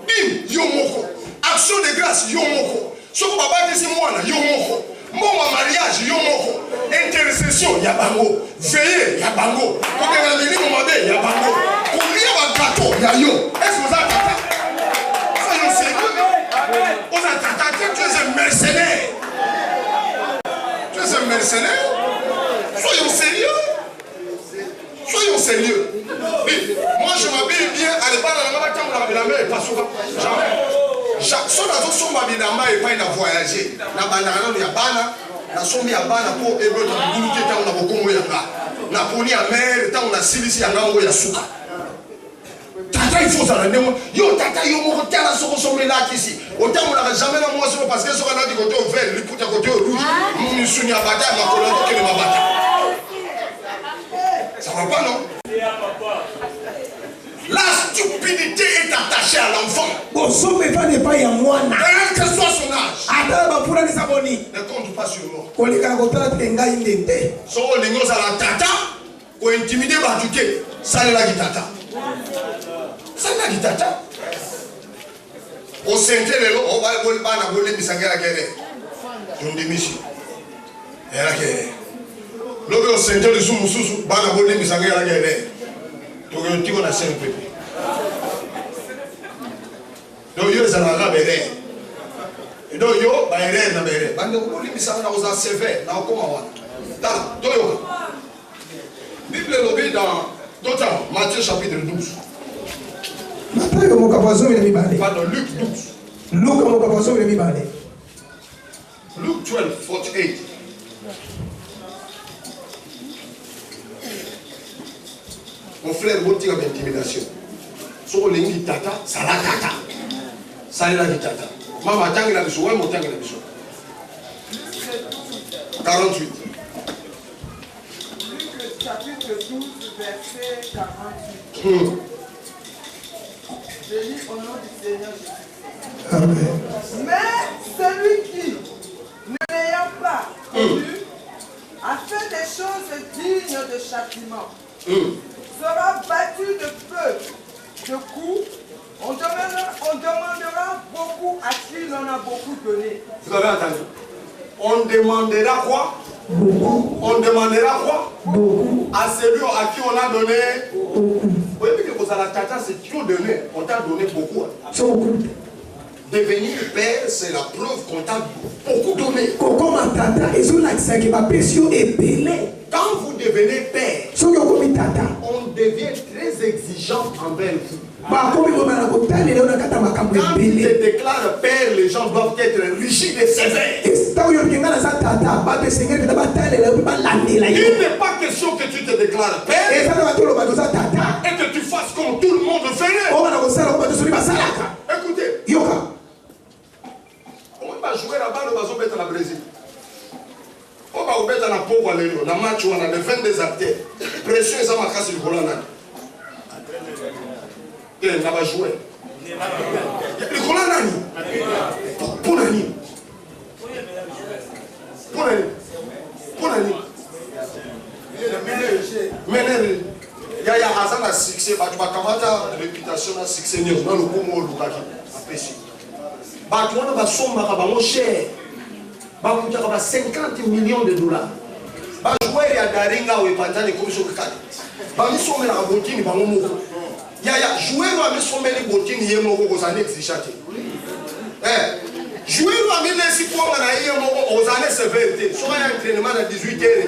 bim, yomoko, action de grâce, yomoko, ce qu'on va pas dire moi, yomoko, mon mariage, yomoko, intercession, yabango, veiller, yabango, quand on a venu au mabé, yabango, pour lire un gâteau, yayo. Est-ce que vous avez tata? Soyons sérieux. On a tata, tu es un mercenaire. Tu es un mercenaire. Soyons sérieux. Soyons sérieux. Moi je m'habille bien à l'époque de la mer et pas souvent. Chaque fois que je suis et pas de voyager. Na banana ya bana, na somi ya bana pour ébaucher le boulot qui est dans le Congo yanga. Na poni ya mer, tant on a silisi yanga ngo ya suka. Tata il faut ça la yo tata yo mo tala so sommer là ici. Autant on n'a jamais la moi parce que ce qu'on a dit côté vert, le côté rouge. Mon sounia bata ma colonne qui ne m'a bata. Ça va pas, non? La stupidité est attachée à l'enfant. Quel que soit son âge. Ne compte pas sur moi. Si on est à la tata, on intimide Batuke. Ça est la tata. Ça est la tata. Au centre, on va voler la voler, mais ça va guérir. Je me dis, monsieur. Elle a guéri. Lorsque le Seigneur de Soumoussou, Bana Bolé, mais ça va la guerre. Donc, on dit qu'on a 5 pépés. Donc, il y a un arabe. Et donc, il y a un arabe. Bana Bolé, mais ça va nous sévère. Dans le Bible est dans Matthieu chapitre 12. Pardon, Luc 12. Luc 12, 48. Mon frère, vous tirez d'intimidation. Si vous avez dit tata, ça la tata. Ça la tata. Maman, tant que la bichou, moi, tant que la bichou. 48. Luc chapitre 12, verset 48. Je lis au nom du Seigneur Jésus. Amen. Mais celui qui, ne l'ayant pas connu, a fait des choses dignes de châtiment, sera battu de feu, de coups. On demandera beaucoup à qui l'on a beaucoup donné. Vous avez entendu? On demandera quoi? Beaucoup. On demandera quoi? Beaucoup. À celui à qui on a donné beaucoup. Vous voyez que vous avez la tata, c'est qui on donné. On t'a donné beaucoup. Devenir père, c'est la preuve qu'on t'a beaucoup donné. Quand vous devenez père, on devient très exigeant envers vous. Quand il te déclare père, les gens doivent être rigides et sévères. Il n'est pas question que tu te déclares père et que tu fasses comme tout le monde le ferait. Écoutez, on va jouer là-bas, on va jouer à la Brésil. On va jouer à la pauvre, dans le match où on a des 22 acteurs. Pression, ça m'a cassé le volant. Et on va jouer. Le volant, pour Nani. Mais il y a un succès, tu vas avoir une réputation, un succès, dans le Congo, le Lugaki, apprécié. Tu vas avoir une cher, 50 millions de dollars. Tu vas jouer à Daringa ou à Pantane comme sur le cadre. Tu vas jouer à Botini, tu vas jouer à Botini, tu vas jouer à Milesi pour aux années sévérité. Soit un entraînement à 18 heures,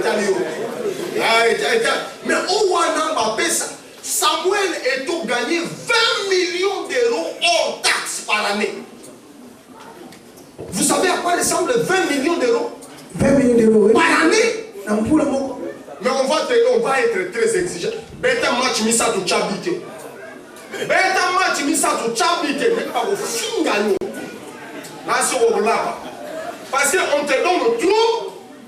mais au Wana Samuel Eto'o gagné 20 millions d'euros hors taxes par année. Vous savez à quoi ressemble 20 millions d'euros? 20 millions d'euros par année. Mais on va être très exigeant. Beta match Misato Chabite. Beta match Misato Chabite. Mais pas au fin gagnant. Parce qu'on te donne trop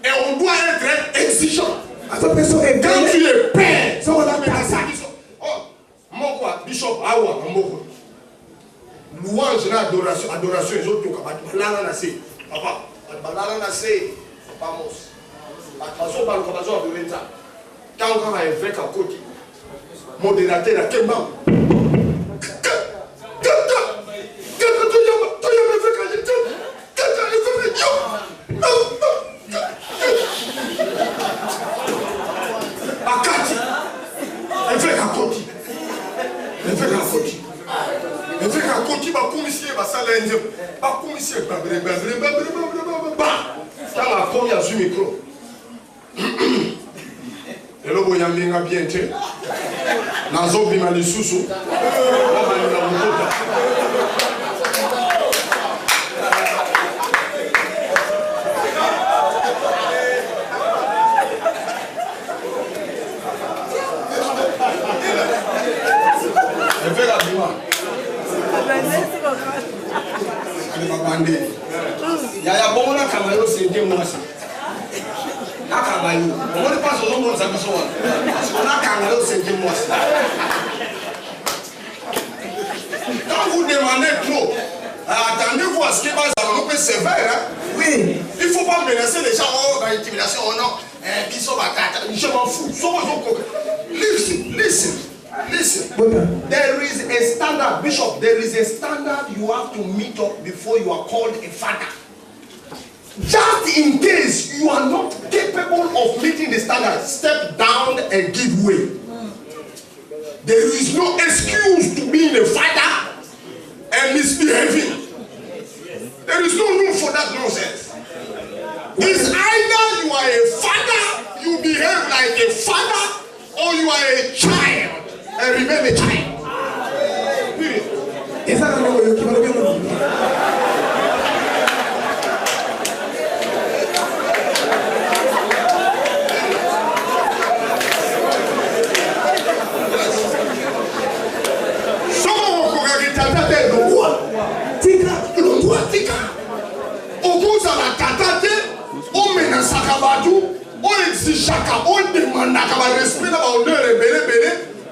et on doit être exigeant. Quand tu es père, mon quoi, Bishop Awa, louange, adoration, les autres, papa, quand on a un évêque à côté, modérateur à Kembam. Micro. Et là, vous avez bien été. Nazo bima les sous-sous. Il y a bon là Kamayo c'est deux mois. Na Kamayo, on ne passe aux hommes ça besoin. Parce qu'on a Kamayo c'est deux mois. Quand vous demandez trop, attendez-vous à ce que va un peu sévère. Oui. Il ne faut pas menacer les gens dans l'intimidation. Oh non, je m'en fous. Listen. There is a standard, Bishop. There is a standard you have to meet up before you are called a father. Just in case you are not capable of meeting the standard, step down and give way. There is no excuse to being a father and misbehaving. There is no room for that nonsense. It's either you are a father, you behave like a father, or you are a child and remain a child. Period. Is that the way you keep on?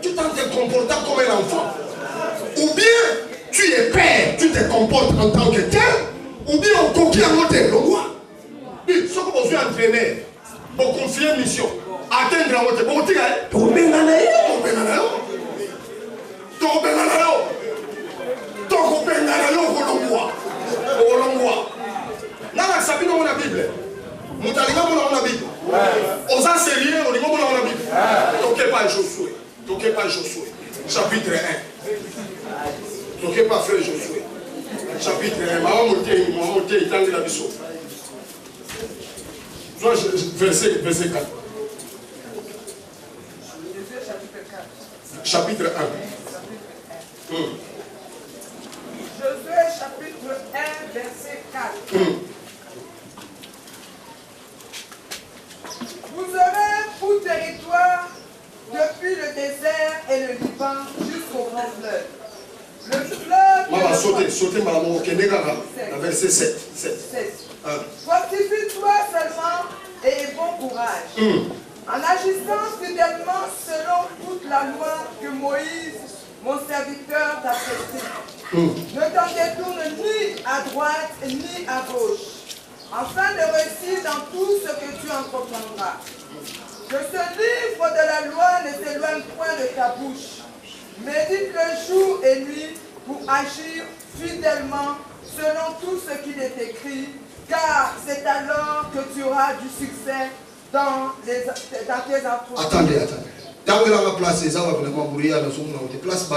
Tu te comportes comme un enfant. Ou bien tu es père, tu te comportes en tant que tel, ou bien on coquille en hôtel. Ce que vous avez entraîné pour confier une mission, atteindre un hôtel. Vous Toquez pas Josué. Toquez pas frère Josué. Chapitre 1. Maman monté, il t'a mis la biseau. Verset 4. Chapitre 1. Josué chapitre 1, verset 4. Vous aurez pour territoire depuis le désert et le Liban jusqu'au grand fleuve. Le fleuve... Maman, sautez, maman, ok, verset 7. Fortifie-toi seulement et aie bon courage. En agissant fidèlement selon toute la loi que Moïse, mon serviteur, t'a prescrite. Ne t'en détourne ni à droite ni à gauche, afin de réussir dans tout ce que tu entreprendras. Que ce livre de la loi ne s'éloigne point de ta bouche. Médite le jour et nuit pour agir fidèlement selon tout ce qu'il est écrit, car c'est alors que tu auras du succès dans tes entreprises. Attendez. Tant que la place est vraiment brillée, place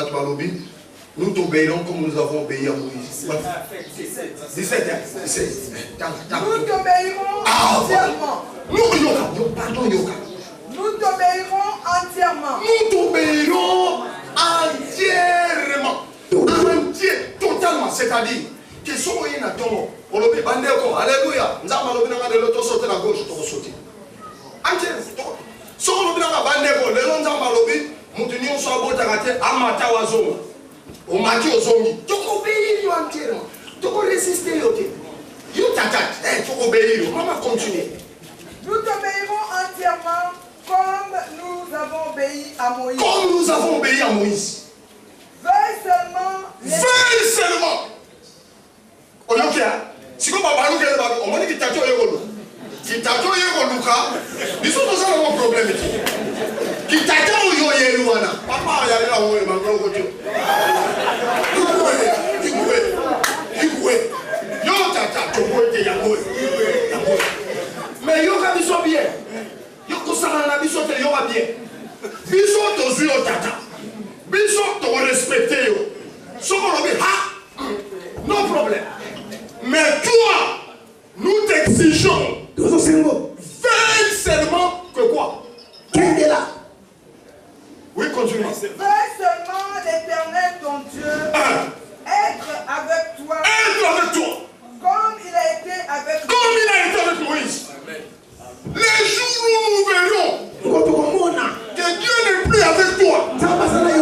nous t'obéirons comme nous avons obéi à Moïse. 17. Nous t'obéirons entièrement. Nous t'obéirons entièrement. Nous t'obéirons entièrement. Entier, totalement. C'est-à-dire que si on est dans le bandeko, alléluia, nous avons le l'autre sauter la gauche, tu vas sauter. Entièrement. Si on est dans le bandeko, les gens ont le nous tenions sur la boîte à rater, amata wazonga. Au mati aux zombies. Tu obéis entièrement. Tu résister. Tu t'attaques. Tu obéis. Maman continue. Nous t'obéirons entièrement comme nous avons obéi à Moïse. Comme nous avons obéi à Moïse. Veille seulement. Veille seulement. Ok. Si vous avez on m'a dit que tu as tué Yegolo. Si tu as tué Yegoluka, ils sont tous dans mon problème. Qui t'a tué Yegoluana. Papa, il y a là où il m'a dit. Mais yo ka biso bien. Yo ko sala na biso te yo va bien. Biso to zuyo tata. Biso to respecter yo. Soko lobi ha. No problème. Mais toi, nous t'exigeons. Veille seulement que quoi? Quel est là? Oui, continue. Veille seulement l'Éternel ton Dieu. Être avec toi. Être avec toi. Comme il a été avec Moïse. Comme il a été avec Moïse. Les jours où nous verrons que Dieu n'est plus avec toi.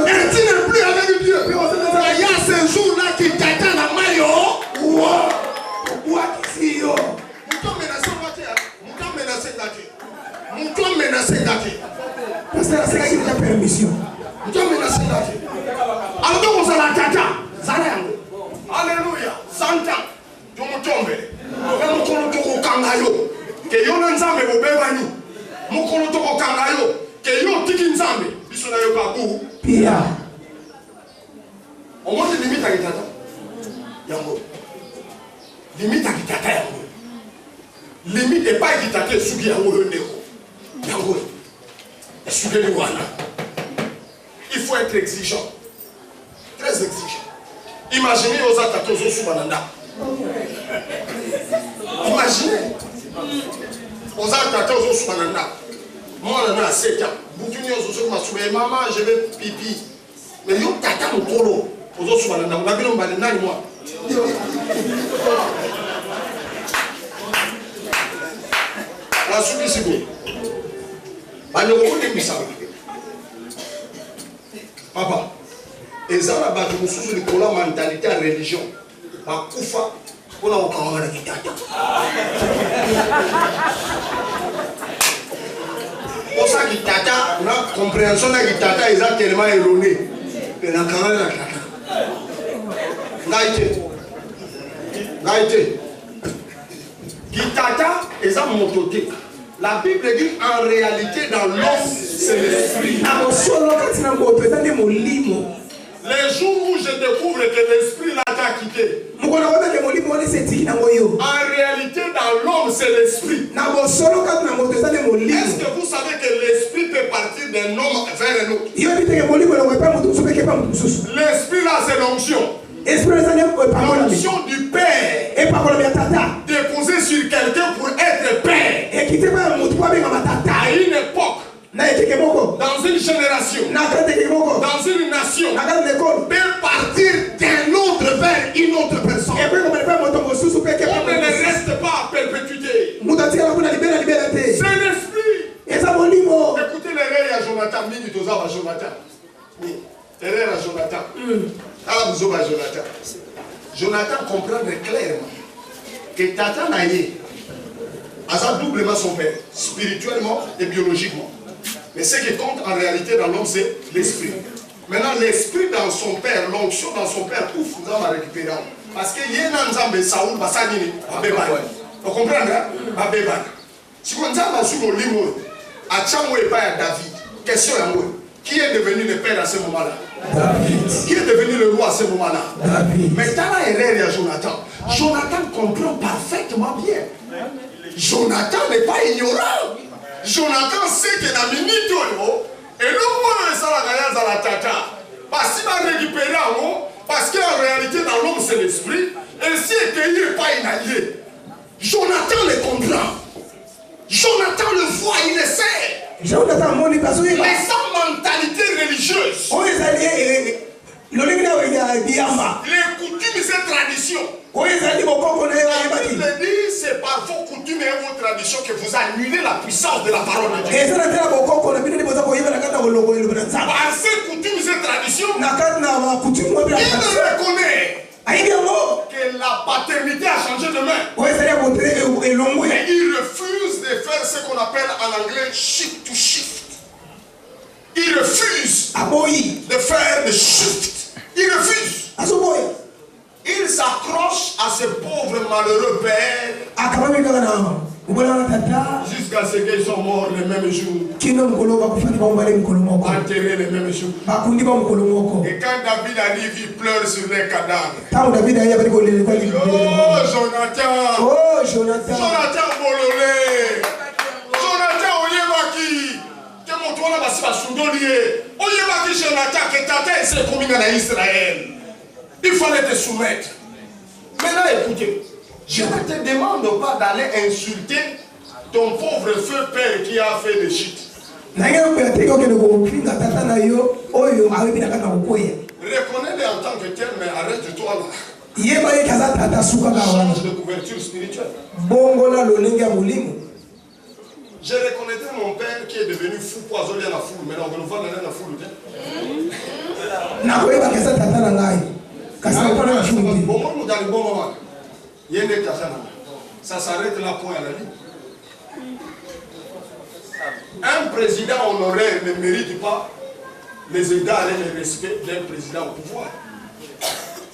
Et tu n'es plus avec Dieu. Il y a ces jours-là qui t'attendent à Mayo. Alléluia. Santa. Tu me tombes. Que yo nzambe bobebani mukolo toko kangayo ke yo tiki nzambe biso na yo kabu pia omonde limita kitata yango limita kitata yango limite pas kitata suki yango yo ndeko yango suki ni wana il faut être exigeant, très exigeant. Imaginez aux attaques aux subananda. Imaginez aux attaques aux subananda. Moi, on a 7 ans. Maman, je vais pipi. Mais yo tata mukolo aux subananda. On a bien emballé nani moi. La soubi c'est bon. Alors on est mis ça. Papa, et ça là bas nous sous le collant mentalité à religion. Ma koufa, on a encore un kitata. Pour ça kitata, on a compréhension de kitata est tellement erronée. Mais on a quand même la kitata. Gaïté. Kitata est ça mototé. La Bible dit en réalité dans l'homme, c'est l'esprit. Les jours où je découvre que l'esprit l'a déjà quitté. En réalité dans l'homme, c'est l'esprit. Est-ce que vous savez que l'esprit peut partir d'un homme vers un autre? L'esprit là, c'est l'onction. L'onction du père déposée sur quelqu'un pour être père. À une époque, dans une génération, dans une nation, peut partir d'un autre vers une autre personne. On ne reste pas à perpétuité. C'est l'esprit. Écoutez les rêves à Jonathan. Jonathan comprend clairement que Tata Naye a doublement son père, spirituellement et biologiquement. Mais ce qui compte en réalité dans l'homme, c'est l'esprit. Maintenant, l'esprit dans son père, l'onction dans son père, pouf, nous allons récupérer. Parce que Yenanzambe Saoul Bassanini, vous comprenez? Si on a sur le livre, à Tchamou et pas à David, question à moi. Qui est devenu le père à ce moment-là? David. Qui est devenu le roi à ce moment-là? David. Mais Tala est à Jonathan. Jonathan comprend parfaitement bien. Jonathan n'est pas ignorant. Jonathan sait que la minute et le mot, ça la tata. Parce qu'il va récupérer en haut, parce qu'en réalité, dans l'homme, c'est l'esprit. Et si il n'est pas un allié, Jonathan le comprend. Jonathan le voit, il le sait. Mais sans mentalité religieuse, les coutumes et traditions. Il dit, c'est par vos coutumes et vos traditions que vous annulez la puissance de la parole de Dieu. Par ces coutumes et traditions, il reconnaît que la paternité a changé de main. Mais il refuse de faire ce qu'on appelle en anglais shift to shift. Il refuse de faire le shift. Il refuse. Il s'accroche à ce pauvre malheureux père jusqu'à ce qu'ils sont morts le même jour, enterrés le même jour. Et quand David arrive, il pleure sur les cadavres. Oh Jonathan, Jonathan Bololé, Jonathan Oyebaki, que mon toit là-bas va soudolier. Oyebaki Jonathan, que Tata est commis dans Israël. Il fallait te soumettre. Maintenant, écoutez, je ne te demande pas d'aller insulter ton pauvre feu père qui a fait le shit. Reconnais-le en tant que tel, mais arrête-toi là. Change de couverture spirituelle. Je reconnaîtrais mon père qui est devenu fou poisonné à la foule. Maintenant, on va nous voir dans la foule. Ça s'arrête là, point à la ligne. Un président honoraire ne mérite pas les égards et le respect d'un président au pouvoir.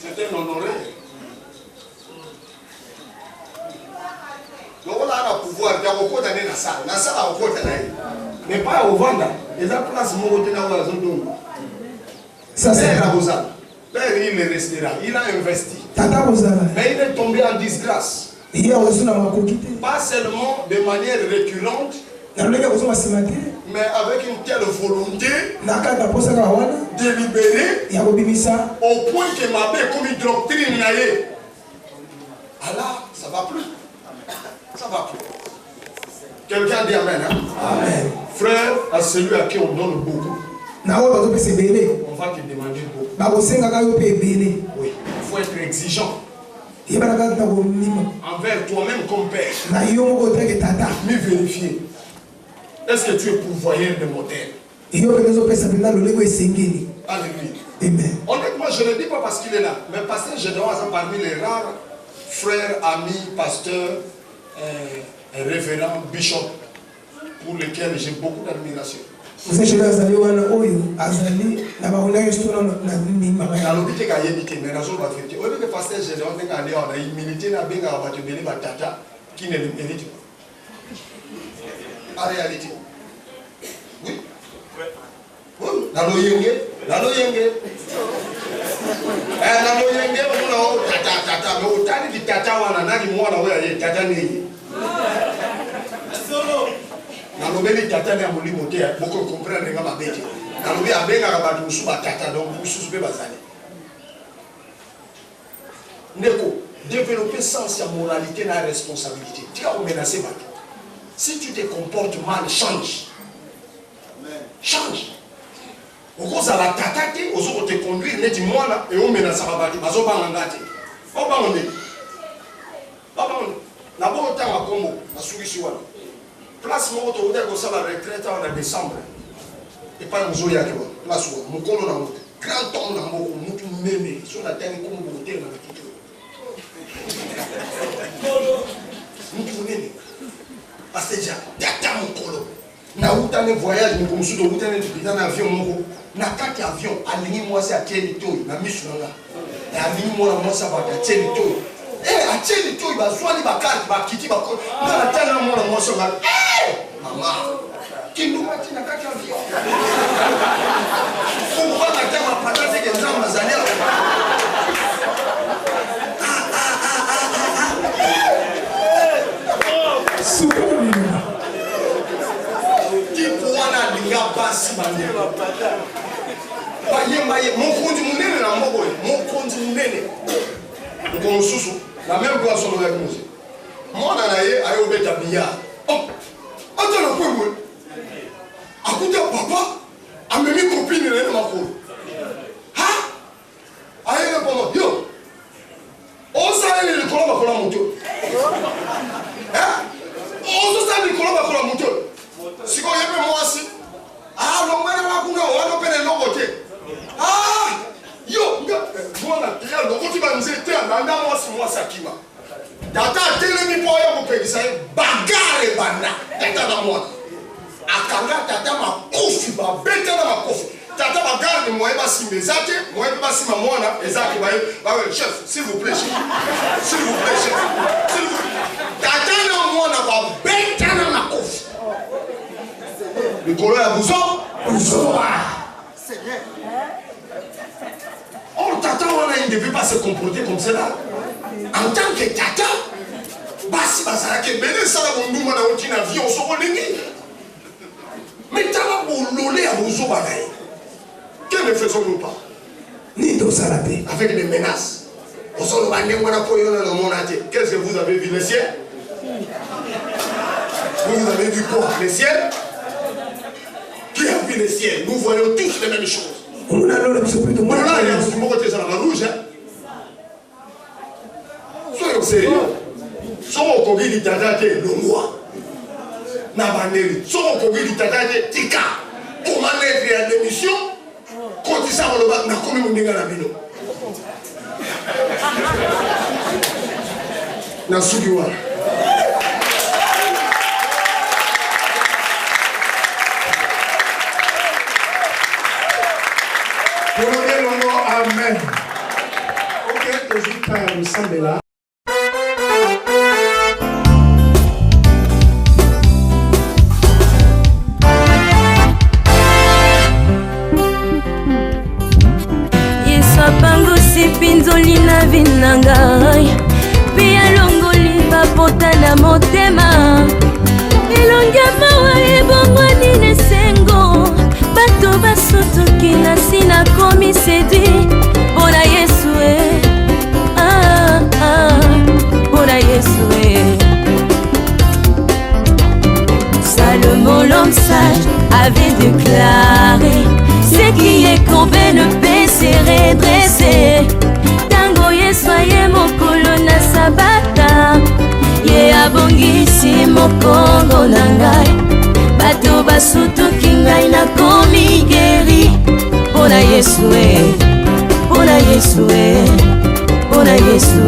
C'est un honoraire. Donc on a le pouvoir, il y a beaucoup d'années dans ça. Dans ça, il y a beaucoup d'années. Mais pas au Vanda. Les place Mogoté dans la zone d'ombre. Ça c'est la Bozal. Père, il le restera. Il a investi. Mais il est tombé en disgrâce. Pas seulement de manière récurrente, mais avec une telle volonté délibérée au point que ma belle comme une doctrine naïe. Allah, ça va plus. Ça va plus. Quelqu'un dit Amen. Hein? Amen. Frère, à celui à qui on donne beaucoup, on va te demander beaucoup. Oui, il faut être exigeant. Envers toi-même comme père. Mais vérifier. Est-ce que tu es pourvoyeur de modèle? Alléluia. Amen. Honnêtement, je ne le dis pas parce qu'il est là. Mais pasteur Gédéon est parmi les rares frères, amis, pasteurs, révérends, bishops, pour lesquels j'ai beaucoup d'admiration. Mais qui ne le mérite pas. En réalité. Oui. Oui. Nalo yenge. Tata. Mais autant de tata wana nani mwana wewe tata nini. Nalobeli tata na molimo te boko comprendre nga mabete. Nalobi abenga ka batu musu ba tata donc musu be bazali. Neko, développer sens et moralité et la responsabilité. Tu as menacé. Si tu te comportes mal, change. Change. Au cause à la tatate, aux autres te conduire, net moi là, et on menace à bâtir. Bazo pas l'engagé. On va en dire. D'abord, on a un combo, la solution. Place mon auto, on a la retraite en décembre. Et pas un zoya qui va. Place où, mon colo dans l'autre. Grand homme dans mon colo, mon mémé, sur la terre, comme vous êtes dans la petite. Mon mémé. Parce que déjà, tata mon colo. Na utane voyage, nous comme sous utane dans l'avion, mon na kati avion, aligné moi c'est à Tchénito, na mission là. Et aligné moi ça va à Tchénito. Eh, à Tchénito, il va soigner ma carte, il va quitter ma carte. Dans la telle moi ça va. Eh, maman. Qui nous m'a dit na kati avion. Faut pas mettre ma patate c'est que ça m'a zalé. Basi bande baye mon konzi munene na moko mon konzi munene ngo mususu la même poisson avec nous mona na ye ayo beta biya oh atana kwemwe akuta papa amemi copine na makolo ha aye na pomo yo osa ele le koloba kola moto osa le koloba kola moto siko yebe mwasi ah, non, mais on va faire le côté. Ah, yo, moi, le côté va nous aider à moi, ça qui va. Tata, télé, pour y avoir ça, bagarre et bana. Tata, dans moi. Akanga, tata, ma kofi, ma bête dans ma kofi. Tata, bagarre, moi, il va s'y mettre. Moi, il va s'y mettre, moi, et ça qui va, chef, s'il vous plaît, chef. S'il vous plaît, chef. S'il vous plaît. Tata, dans moi, ma bête dans ma kofi. Le colon à bouson. Oh, tata, il ne devait pas se comporter comme cela. En tant que tata, basi basara que bene sala bondu mana oti na vie on se relégué. Mais tala bololé à bouson bagaille. Que ne faisons-nous pas? Ni do salapé avec des menaces. On s'en va aller moi na koyo na mon ate. Qu'est-ce que vous avez vu le ciel? Vous avez vu quoi? Le ciel? Qui a vu le ciel? Nous voyons tous les mêmes choses. On a l'eau de moi. Là, il y a un mot qui est dans la rouge. Soyons sérieux. Soyons au Kogi d'Itadate, le roi. Nabaneri. Soyons au Kogi d'Itadate, Tika. Comment être à l'émission? Quand il s'en va, on a commis mon dégât à la bino. Nasugiwa. Amen. Ok, toujours nous sommes là. Yesapangusi pinzoli na vinangai pia longoli bapota na motema elongia mawa ebongwani nesengo bato basutuki na sina komi séduit bona Yesu bona Yesu Salomon l'homme sage avait déclaré ce qui est courbé ne peut se redresser tango Yesu aye mokolo na sabata ye abongisi mokongo na ngai bato basutuki ngai na komi geri bona Yesu bona Yesu bona Yesu